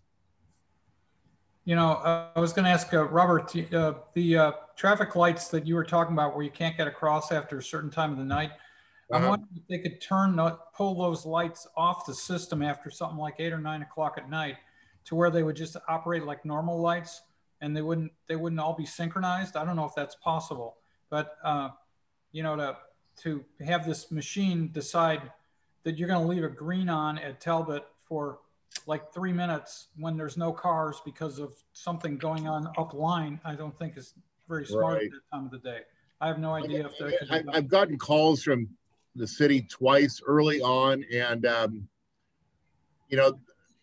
You know, I was going to ask Robert, the traffic lights that you were talking about where you can't get across after a certain time of the night, I'm wondering if they could pull those lights off the system after something like 8 or 9 o'clock at night to where they would just operate like normal lights and they wouldn't all be synchronized. I don't know if that's possible, but you know, to have this machine decide that you're going to leave a green on at Talbot for like 3 minutes when there's no cars because of something going on up line, I don't think is very smart at that time of the day. I have no idea if that could be done. I've gotten calls from the city twice early on, and you know,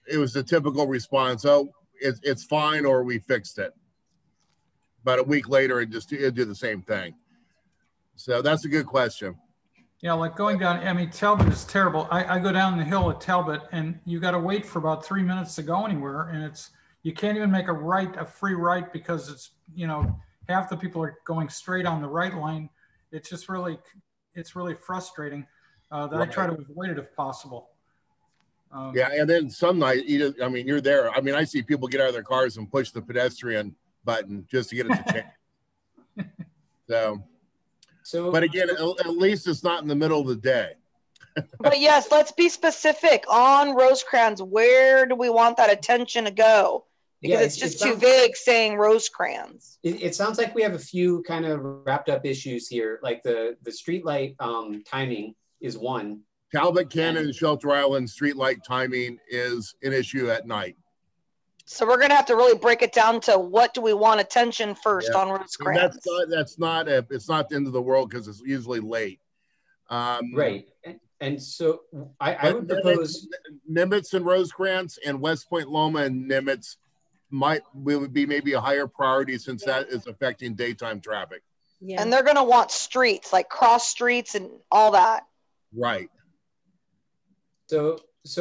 it was the typical response, oh, it's fine, or we fixed it. But a week later, it'd do the same thing. So that's a good question. Yeah, like going down, I mean, Talbot is terrible. I go down the hill at Talbot and you got to wait for about 3 minutes to go anywhere. And you can't even make a free right because it's, you know, half the people are going straight on the right line. It's just really, it's really frustrating that I try to avoid it if possible. Yeah, and then some night, I mean, you're there. I mean, I see people get out of their cars and push the pedestrian button just to get it to change. So, but again, at least it's not in the middle of the day. But yes, let's be specific on Rosecrans. Where do we want that attention to go? Because it's just too vague saying Rosecrans. It sounds like we have a few kind of wrapped up issues here. Like the street light timing is one. Talbot, Cannon, and Shelter Island streetlight timing is an issue at night. So we're going to have to really break it down to what do we want attention first on Rosecrans. It's not the end of the world because it's usually late. Right. And so I would propose Nimitz and Rosecrans and West Point Loma and Nimitz would be maybe a higher priority since that is affecting daytime traffic. Yeah. And they're going to want streets, like cross streets and all that. Right. So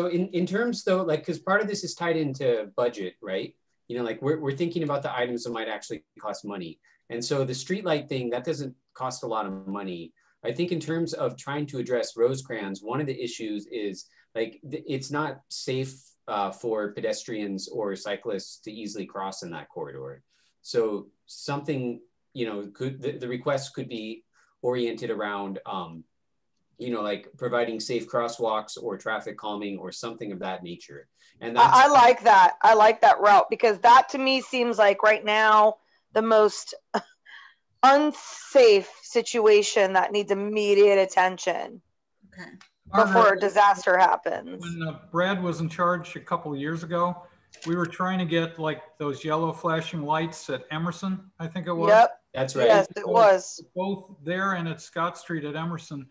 in terms though, like, because part of this is tied into budget, right? You know, like we're thinking about the items that might actually cost money. And so the streetlight thing, that doesn't cost a lot of money. I think in terms of trying to address Rosecrans, one of the issues is like, it's not safe for pedestrians or cyclists to easily cross in that corridor. So something, you know, the request could be oriented around, you know, like providing safe crosswalks or traffic calming or something of that nature. And that's, I like that. I like that route because that to me seems like right now the most unsafe situation that needs immediate attention before a disaster happens. When Brad was in charge a couple of years ago, we were trying to get like those yellow flashing lights at Emerson, I think it was. Yep. That's right. Yes, it was. Both there and at Scott Street at Emerson.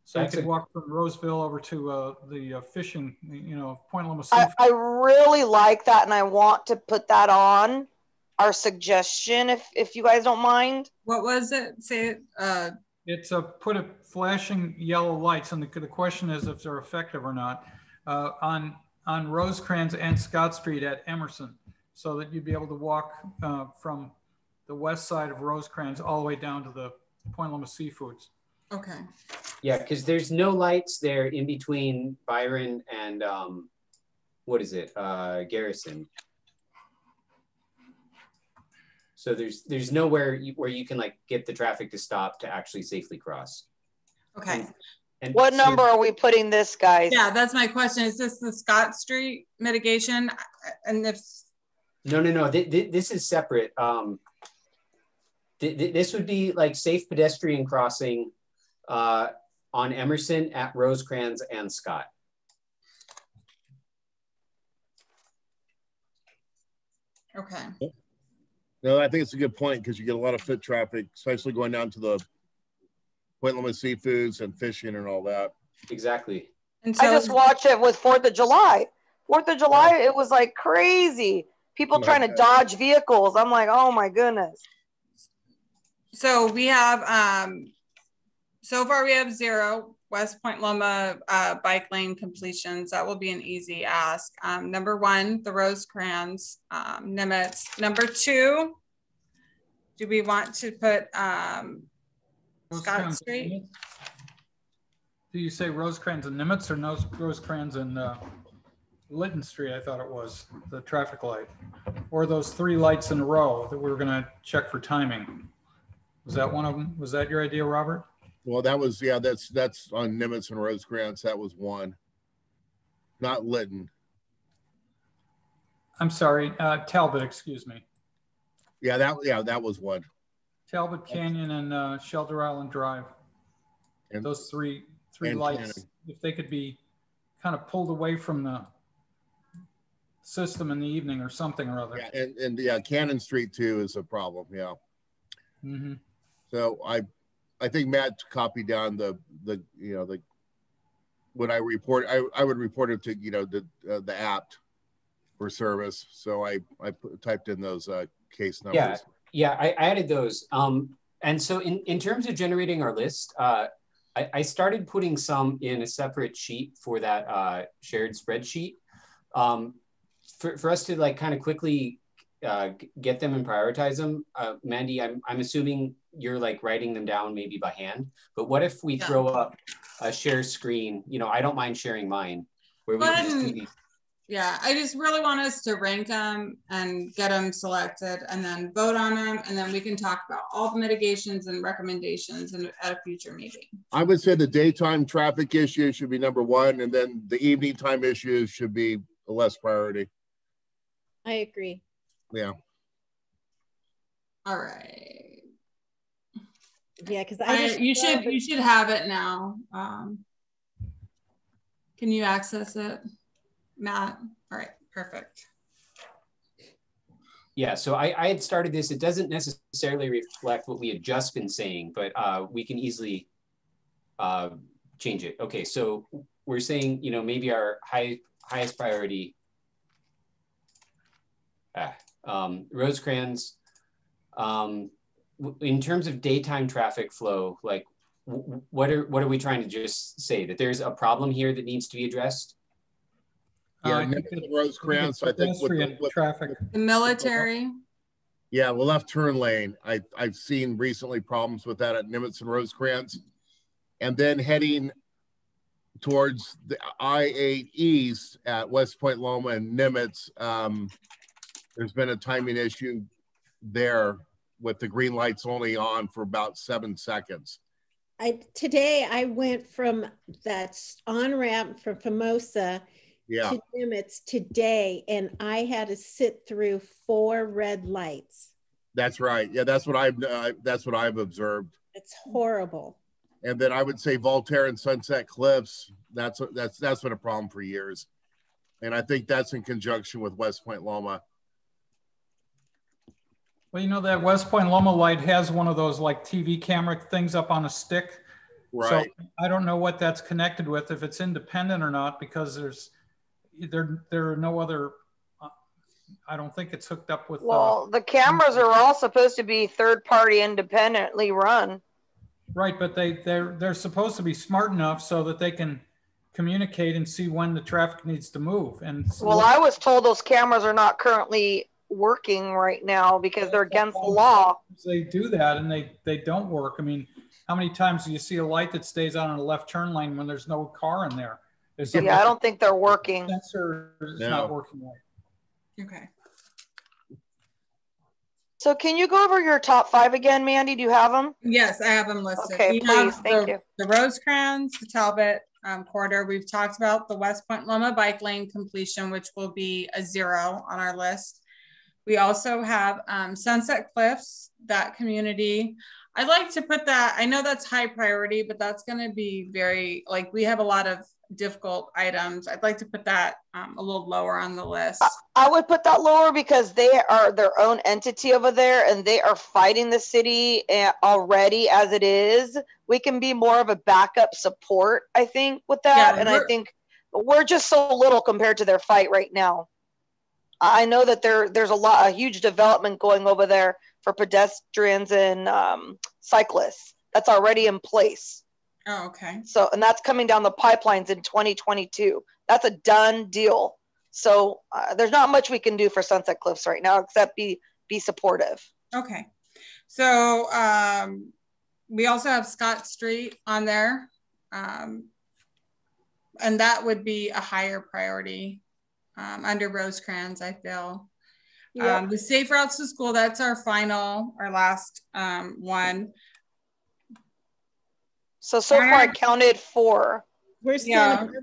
So you could walk from Roseville over to the fishing, you know, Point Loma Seafood. I really like that, and I want to put that on our suggestion, if you guys don't mind. What was it? Say it. It's put a flashing yellow lights, and the question is if they're effective or not, on Rosecrans and Scott Street at Emerson, so that you'd be able to walk from the west side of Rosecrans all the way down to the Point Loma Seafoods. Okay. Yeah, because there's no lights there in between Byron and what is it, Garrison. So there's nowhere where you can like get the traffic to stop to actually safely cross. Okay. And what number are we putting this, guys? Yeah, that's my question. Is this the Scott Street mitigation? And if no, this is separate. This would be like safe pedestrian crossing on Emerson at Rosecrans and Scott. Okay. No, I think it's a good point because you get a lot of foot traffic, especially going down to the Point Loma Seafoods and fishing and all that. Exactly. And so I just watched it with 4th of July. 4th of July, it was like crazy. People trying to dodge vehicles. I'm like, oh my goodness. So we have, so far we have 0 West Point Loma bike lane completions. That will be an easy ask. Number 1, the Rosecrans, Nimitz. Number 2, do we want to put Scott Street? Do you say Rosecrans and Nimitz or Rosecrans and Lytton Street? I thought it was the traffic light, or those 3 lights in a row that we were going to check for timing. Was that one of them? Was that your idea, Robert? Well, that was, yeah, that's on Nimitz and Rosecrans. That was one, not Lytton. I'm sorry, Talbot, excuse me. Yeah, that was one. Talbot Canyon and Shelter Island Drive. And those three lights, Cannon. if they could be kind of pulled away from the system in the evening or something or other. Yeah, and yeah, Cannon Street too is a problem. Yeah. Mm-hmm. So I think Matt copied down the when I report, I would report it to the app for service. So I typed in those case numbers. Yeah, I added those. And so in terms of generating our list, I started putting some in a separate sheet for that shared spreadsheet for us to like kind of quickly get them and prioritize them. Mandy, I'm assuming you're like writing them down maybe by hand, but what if we throw up a share screen? I don't mind sharing mine where we can just do these. Yeah, I just really want us to rank them and get them selected and then vote on them. And then we can talk about all the mitigations and recommendations at a future meeting. I would say the daytime traffic issue should be number 1. And then the evening time issues should be a less priority. I agree. Yeah. All right. Yeah, because you should have it now. Can you access it, Matt? All right, perfect. Yeah, so I had started this. It doesn't necessarily reflect what we had just been saying, but we can easily change it. Okay, so we're saying, maybe our highest priority, Rosecrans, in terms of daytime traffic flow, like what are we trying to just say? That there's a problem here that needs to be addressed? Yeah, Rosecrans, I think with traffic. The military. Yeah, the left turn lane. I've seen recently problems with that at Nimitz and Rosecrans. And then heading towards the I-8 East at West Point Loma and Nimitz, there's been a timing issue there with the green lights only on for about 7 seconds. Today I went from that on-ramp from Formosa to Nimitz today, and I had to sit through 4 red lights. That's right. Yeah, that's what I've observed. It's horrible. And then I would say Voltaire and Sunset Cliffs. That's been a problem for years, and I think that's in conjunction with West Point Loma. Well, that West Point Loma light has one of those like TV camera things up on a stick. Right. So I don't know what that's connected with, if it's independent or not, because there are no other, I don't think it's hooked up with. Well, the cameras are all supposed to be third-party independently run. Right, but they're supposed to be smart enough so that they can communicate and see when the traffic needs to move. And so, well, I was told those cameras are not currently working right now because they're against the law. They do that and they don't work. I mean, how many times do you see a light that stays on in a left turn lane when there's no car in there? Yeah, I don't think they're working. The sensor is not working right. Okay. So can you go over your top 5 again, Mandy? Do you have them? Yes, I have them listed. Okay, please. Thank you. The Rosecrans, the Talbot corridor. We've talked about the West Point Loma bike lane completion, which will be a 0 on our list. We also have Sunset Cliffs, that community. I'd like to put that, I know that's high priority, but that's going to be very, like, we have a lot of difficult items. I'd like to put that a little lower on the list. I would put that lower because they are their own entity over there and they are fighting the city already as it is. We can be more of a backup support, I think, with that. Yeah, and I think we're just so little compared to their fight right now. I know that there's a huge development going over there for pedestrians and cyclists. That's already in place. Oh, okay. So, and that's coming down the pipelines in 2022. That's a done deal. So there's not much we can do for Sunset Cliffs right now, except be supportive. Okay. So we also have Scott Street on there. and that would be a higher priority under Rosecrans, I feel. Yep. The safe routes to school, that's our last one. So far I counted 4. Where's Santa Barbara?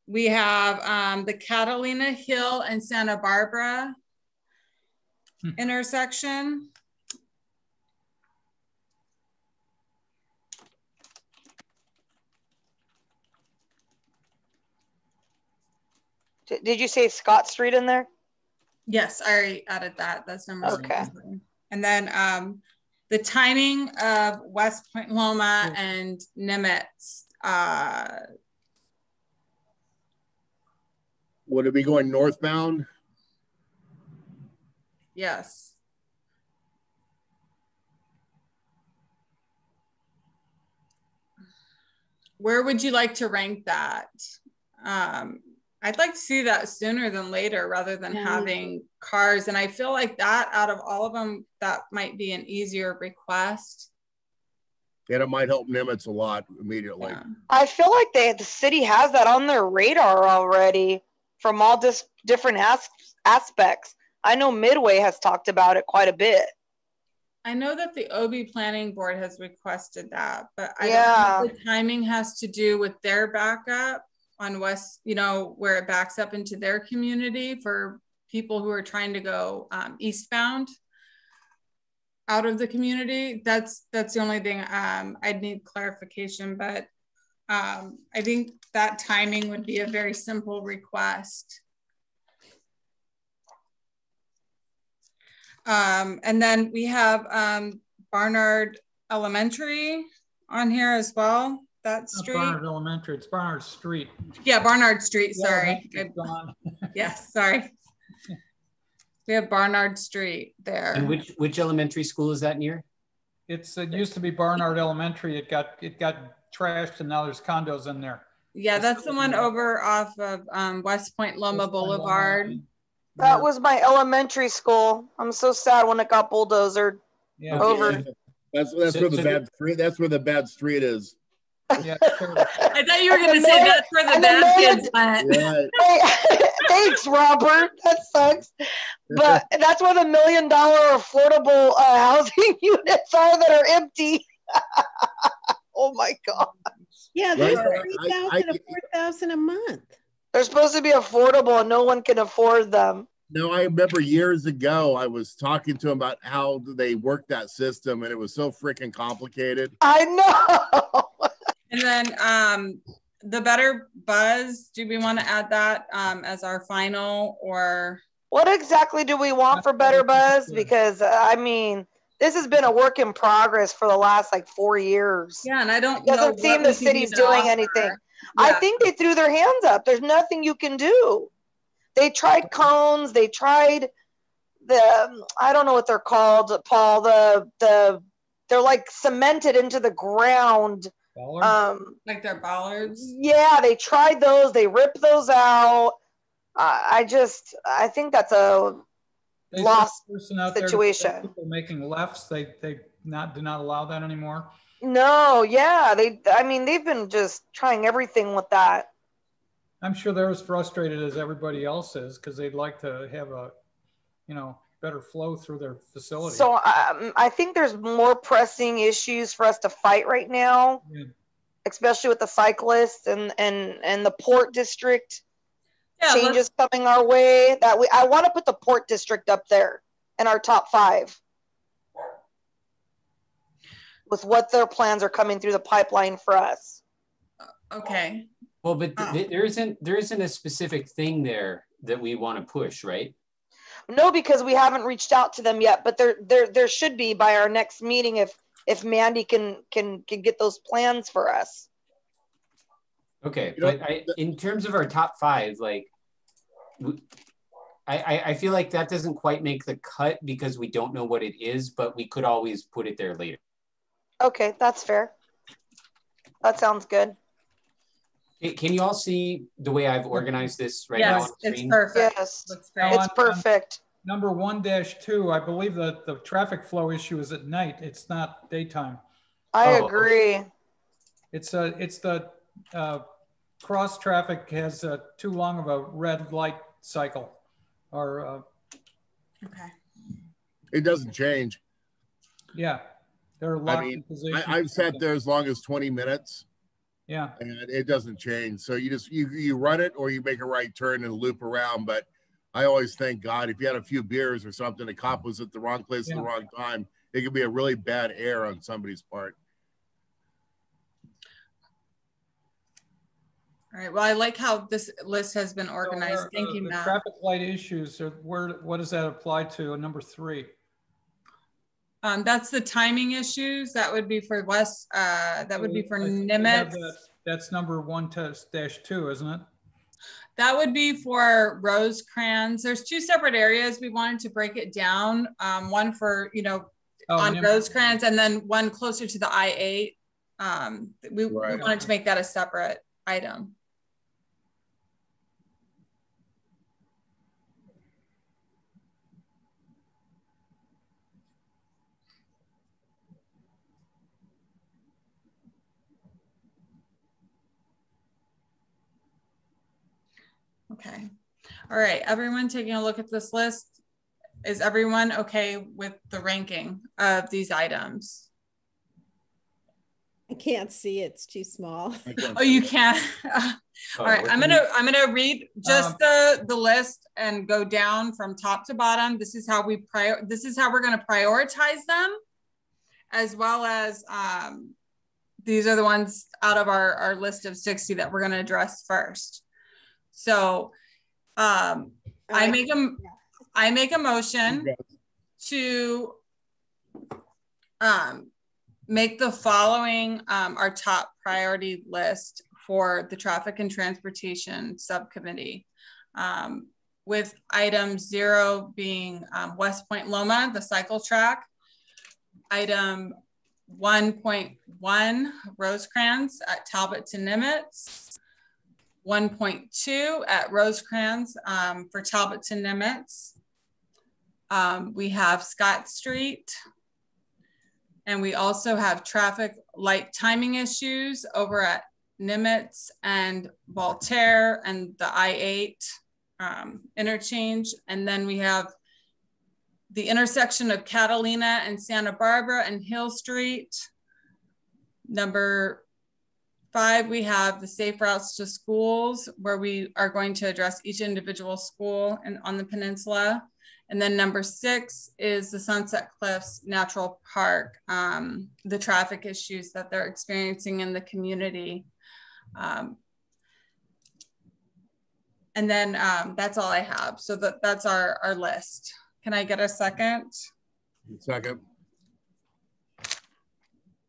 We have the Catalina Hill and Santa Barbara intersection. Did you say Scott Street in there? Yes, I already added that. That's number 6. Okay. And then the timing of West Point Loma and Nimitz. Would it be going northbound? Yes. Where would you like to rank that? I'd like to see that sooner than later rather than having cars. And I feel like that out of all of them, that might be an easier request. And it might help Nimitz a lot immediately. Yeah. I feel like the city has that on their radar already from all different aspects. I know Midway has talked about it quite a bit. I know that the OB Planning Board has requested that, but I don't know if the timing has to do with their backup on West, where it backs up into their community for people who are trying to go eastbound out of the community. That's the only thing I'd need clarification, but I think that timing would be a very simple request. And then we have Barnard Elementary on here as well. That street. Barnard Elementary, it's Barnard Street. Yeah, Barnard Street, sorry. Yes, sorry. We have Barnard Street there. And which elementary school is that near? It used to be Barnard Elementary. It got trashed and now there's condos in there. Yeah, that's the one over off of West Point Loma Boulevard. That was my elementary school. I'm so sad when it got bulldozered over. That's where the bad street is. Yeah, I thought you were going to say that's where the bad kids went. Yeah. Thanks, Robert. That sucks. But that's where the $1 million affordable housing units are that are empty. Oh my God. Yeah, there's 3,000 to 4,000 a month. They're supposed to be affordable and no one can afford them. No, I remember years ago, I was talking to him about how they work that system and it was so freaking complicated. I know. And then the Better Buzz, do we want to add that as our final, or? What exactly do we want for Better Buzz? Because I mean, this has been a work in progress for the last 4 years. Yeah, and I don't know. It doesn't seem the city's doing anything. Yeah. I think they threw their hands up. There's nothing you can do. They tried cones. They tried I don't know what they're called, Paul. They're like cemented into the ground. Like they're bollards. Yeah, they tried those. They ripped those out. I think that's a lost situation. People making lefts, they do not allow that anymore. No, yeah, they've been just trying everything with that. I'm sure they're as frustrated as everybody else is because they'd like to have a, better flow through their facility. So I think there's more pressing issues for us to fight right now, especially with the cyclists and the Port District changes coming our way. I want to put the Port District up there in our top 5 with what their plans are coming through the pipeline for us. Okay. Well, but there isn't a specific thing there that we want to push, right? No, because we haven't reached out to them yet, but there should be by our next meeting if Mandy can get those plans for us. Okay, but in terms of our top 5, I feel like that doesn't quite make the cut because we don't know what it is, but we could always put it there later. Okay, that's fair. That sounds good. Can you all see the way I've organized this right now? Yes, it's perfect. Yes, it's perfect. Number 1-2, I believe that the traffic flow issue is at night. It's not daytime. I agree. It's the cross traffic has too long of a red light cycle, or Okay. It doesn't change. yeah, they're I locked mean, in position. I've sat there as long as 20 minutes Yeah, and it doesn't change. So you just, you run it or you make a right turn and loop around. But I always thank God, if you had a few beers or something, the cop was at the wrong place at the wrong time, it could be a really bad error on somebody's part. All right. Well, I like how this list has been organized. So Thank you, the Matt. traffic light issues are what does that apply to? Number 3. That's the timing issues. That would be for West. That would be for Nimitz. That's number 1-2, isn't it? That would be for Rosecrans. There's 2 separate areas. We wanted to break it down. One for, on Nimitz. Rosecrans, and then one closer to the I-8. We wanted to make that a separate item. Okay. All right. Everyone taking a look at this list. Is everyone okay with the ranking of these items? I can't see, it's too small. Oh, you can't. All right. I'm gonna read just the list and go down from top to bottom. This is how we're gonna prioritize them, as well as these are the ones out of our list of 60 that we're gonna address first. So I make a motion to make the following our top priority list for the Traffic and Transportation Subcommittee, with item 0 being West Point Loma, the cycle track. Item 1.1, Rosecrans at Talbot to Nimitz. 1.2 at Rosecrans for Talbot to Nimitz. We have Scott Street. And we also have traffic light timing issues over at Nimitz and Voltaire and the I-8 interchange. And then we have the intersection of Catalina and Santa Barbara and Hill Street. Number 5, we have the safe routes to schools, where we are going to address each individual school on the peninsula. And then number 6 is the Sunset Cliffs Natural Park, the traffic issues that they're experiencing in the community. And then that's all I have. So that's our list. Can I get a second? Second.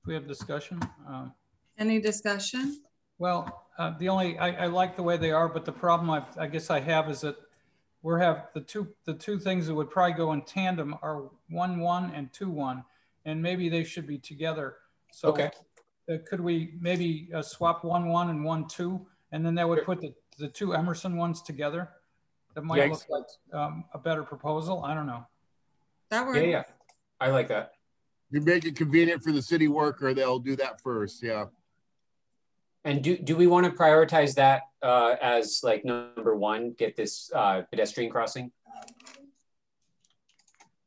We have discussion. Any discussion? Well, I like the way they are, but the problem I guess I have is that we have the two things that would probably go in tandem are 1-1 and 2-1, and maybe they should be together. So okay. Could we maybe swap 1-1 and 1-2, and then that would put the 2 Emerson ones together? That might look like a better proposal. I don't know. That works. Yeah, I like that. You make it convenient for the city worker, they'll do that first. Yeah. And do we want to prioritize that as like number 1, get this pedestrian crossing?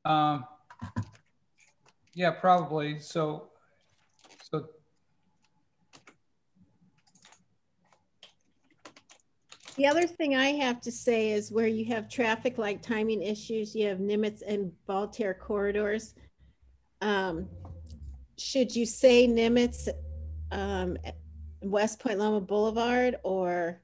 Yeah, probably. So the other thing I have to say is where you have traffic light timing issues, you have Nimitz and Voltaire corridors. Should you say Nimitz, West Point Loma Boulevard, or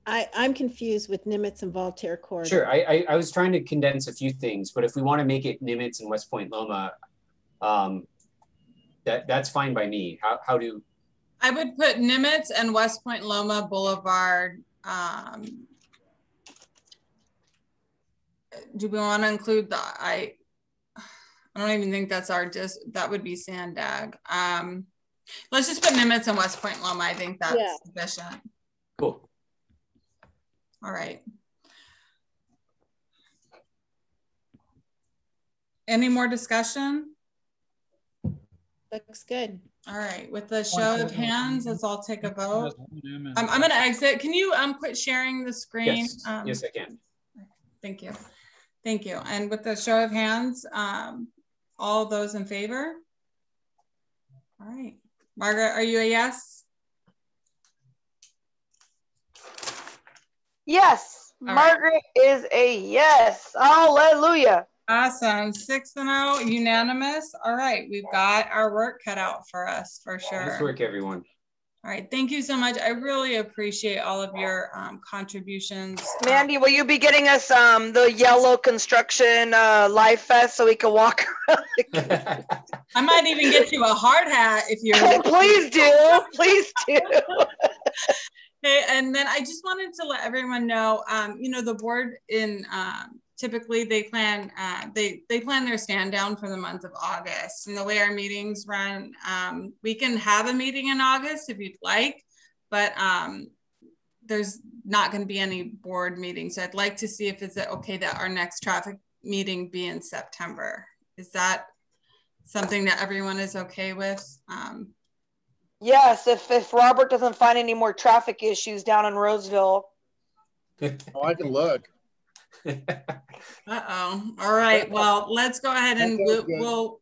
I'm confused with Nimitz and Voltaire corridor. Sure, I was trying to condense a few things, but if we want to make it Nimitz and West Point Loma, that's fine by me. How do? I would put Nimitz and West Point Loma Boulevard. Do we want to include the I don't even think that's that would be Sandag. Let's just put Nimitz and West Point Loma. I think that's sufficient. Cool. All right. Any more discussion? Looks good. All right, with the show of hands, let's all take a vote. I'm going to exit. Can you quit sharing the screen? Yes, yes, I can. Thank you. Thank you. And with the show of hands, all those in favor? All right. Margaret, are you a yes? Yes. All Margaret is a yes. Hallelujah. Awesome. 6-0, unanimous. All right. We've got our work cut out for us for sure. Nice work, everyone. All right. Thank you so much. I really appreciate all of your contributions. Mandy, will you be getting us the yellow construction life vest so we can walk around? I might even get you a hard hat if you're. Please do. Please do. Okay, and then I just wanted to let everyone know, you know, the board in typically they plan their stand down for the month of August, and the way our meetings run, we can have a meeting in August if you'd like, but there's not going to be any board meetings. So I'd like to see if it's okay that our next traffic meeting be in September. Is that something that everyone is okay with? Yes, if Robert doesn't find any more traffic issues down in Roseville. Oh, I can look. Uh-oh. All right. Well, let's go ahead and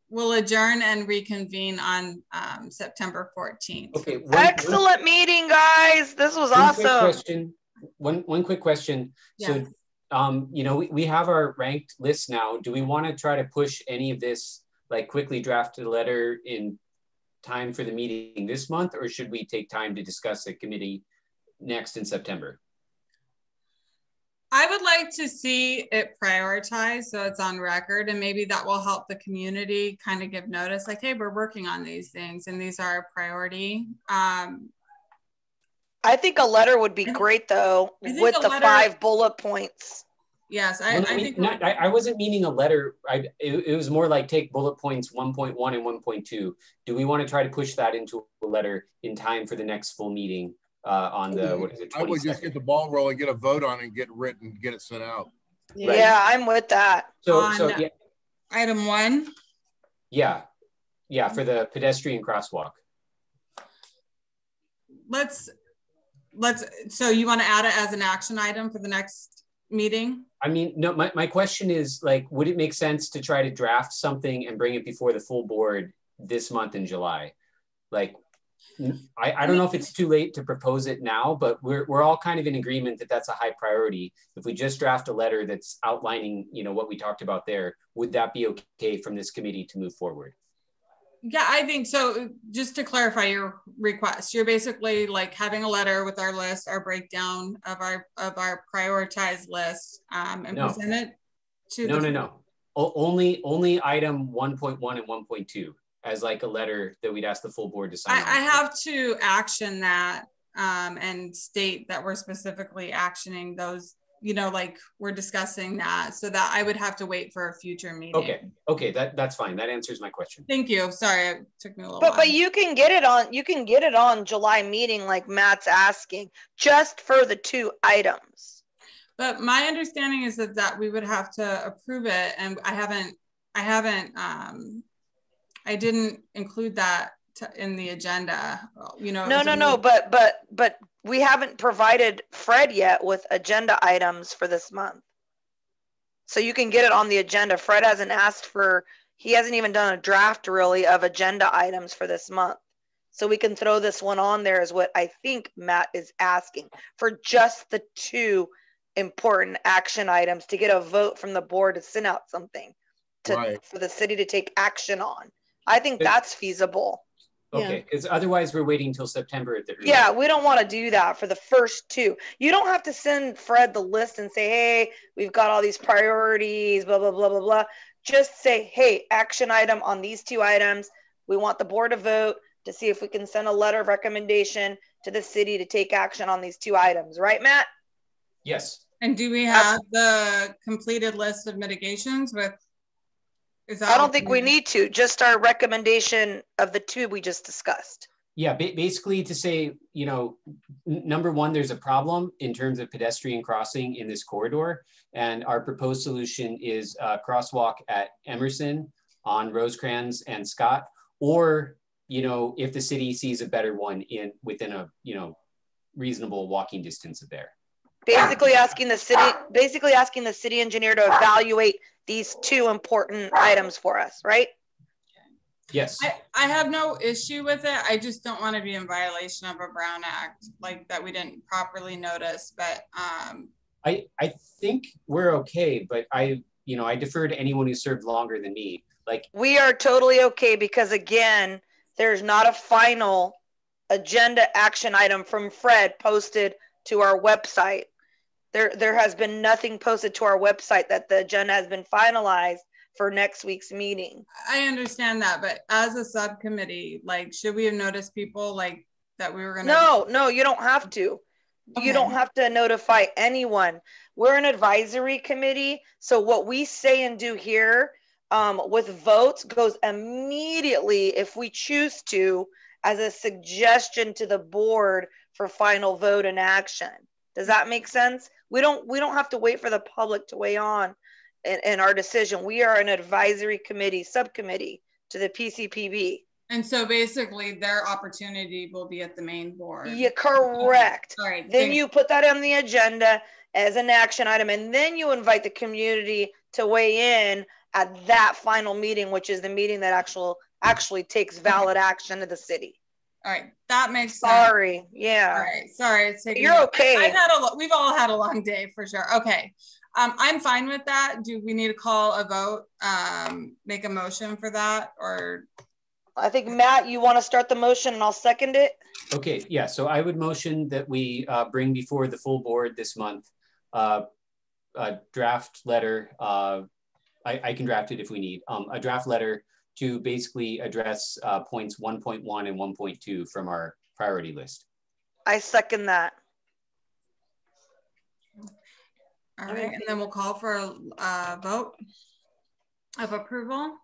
we'll adjourn and reconvene on September 14th. Okay. Excellent meeting, guys. This was awesome. One quick question. Yes. So, you know, we have our ranked list now. Do we want to try to push any of this, like quickly draft a letter in time for the meeting this month, or should we take time to discuss a committee next in September? I would like to see it prioritized so it's on record, and maybe that will help the community kind of give notice like, hey, we're working on these things and these are a priority. I think a letter would be great though, with the 5 bullet points. Yes, I wasn't meaning a letter. It was more like take bullet points 1.1 and 1.2. Do we want to try to push that into a letter in time for the next full meeting on the, what is it, 22nd? I would just get the ball rolling, get a vote on it, and get it written, get it sent out. Right. Yeah, I'm with that. So yeah. Item 1. Yeah, for the pedestrian crosswalk. So you want to add it as an action item for the next meeting? I mean, no, my question is, like, would it make sense to try to draft something and bring it before the full board this month in July? Like, I don't know if it's too late to propose it now, but we're all kind of in agreement that that's a high priority. If we just draft a letter that's outlining, you know, what we talked about there, would that be okay from this committee to move forward? Yeah, I think so. Just to clarify your request, you're basically like having a letter with our list, our breakdown of our prioritized list, and present it to No. Only item 1.1 and 1.2 as like a letter that we'd ask the full board to sign. I have to action that and state that we're specifically actioning those, you know, like we're discussing that, so that I would have to wait for a future meeting. Okay, that's fine. That answers my question. Thank you. Sorry, it took me a little while. But you can get it on July meeting like Matt's asking, just for the 2 items. But my understanding is that we would have to approve it, and I didn't include that in the agenda, you know. No, but we haven't provided Fred yet with agenda items for this month. So you can get it on the agenda. Fred hasn't asked for, he hasn't even done a draft really of agenda items for this month. So we can throw this one on there is what I think Matt is asking for, just the 2 important action items to get a vote from the board to send out something for the city to take action on. I think that's feasible. Okay, because otherwise we're waiting until September at the earliest. Yeah, we don't want to do that for the first 2. You don't have to send Fred the list and say, hey, we've got all these priorities, blah, blah, blah, blah, blah. Just say, hey, action item on these 2 items. We want the board to vote to see if we can send a letter of recommendation to the city to take action on these 2 items. Right, Matt? Yes. And do we have the completed list of mitigations with? I don't think we need to, just our recommendation of the 2 we just discussed. Yeah, basically to say, you know, number 1, there's a problem in terms of pedestrian crossing in this corridor. And our proposed solution is a crosswalk at Emerson on Rosecrans and Scott, or you know, if the city sees a better one within a, you know, reasonable walking distance of there. Basically asking the city engineer to evaluate these two important items for us, right? Yes. I have no issue with it. I just don't want to be in violation of a Brown Act, like that we didn't properly notice. But I think we're okay, but I defer to anyone who served longer than me. Like, we are totally okay, because again, there's not a final agenda action item from Fred posted to our website. There has been nothing posted to our website that the agenda has been finalized for next week's meeting. I understand that, but as a subcommittee, like, should we have noticed people like that we were going to? No, you don't have to. Okay. You don't have to notify anyone. We're an advisory committee. So what we say and do here with votes goes immediately, if we choose to, as a suggestion to the board for final vote and action. Does that make sense? We don't have to wait for the public to weigh on in our decision. We are an advisory committee, subcommittee to the PCPB. And so basically their opportunity will be at the main board. Yeah, correct. All right. Then you put that on the agenda as an action item, and then you invite the community to weigh in at that final meeting, which is the meeting that actually takes valid action to the city. All right, that makes sense. Sorry, yeah. All right, sorry. It's taking You're okay. We've all had a long day for sure. Okay, I'm fine with that. Do we need to call a vote, make a motion for that, or? I think, Matt, you want to start the motion and I'll second it? Okay, yeah, so I would motion that we bring before the full board this month a draft letter. I can draft it if we need, a draft letter to basically address points 1.1 and 1.2 from our priority list. I second that. All right, and then we'll call for a vote of approval.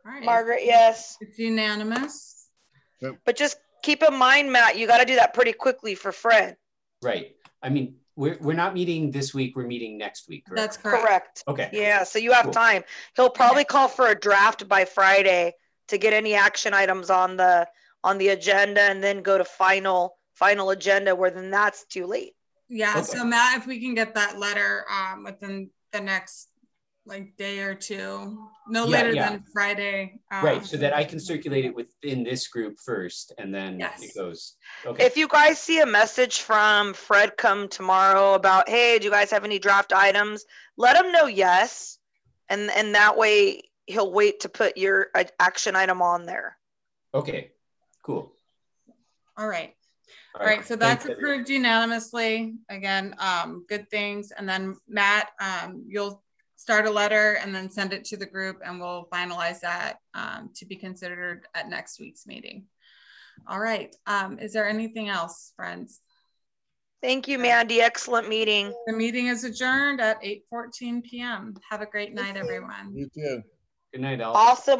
All right. Margaret, yes. It's unanimous. Yep. But just keep in mind, Matt, you got to do that pretty quickly for Fred. Right. I mean, we're not meeting this week. We're meeting next week. Correct? That's correct. Correct. Okay. Yeah. So you have time. He'll probably call for a draft by Friday to get any action items on the agenda, and then go to final agenda, where then that's too late. Yeah. Okay. So Matt, if we can get that letter within the next day or two, no later than Friday. Right, so that I can circulate it within this group first, and then it goes. Okay. If you guys see a message from Fred come tomorrow about, hey, do you guys have any draft items? Let him know yes, and that way he'll wait to put your action item on there. Okay, cool. All right. All right, so that's approved unanimously. Again, good things. And then Matt, you'll start a letter and then send it to the group, and we'll finalize that to be considered at next week's meeting. All right, is there anything else, friends? Thank you, Mandy, excellent meeting. The meeting is adjourned at 8:14 p.m. Have a great night, everyone. You too. Good night, all. Awesome.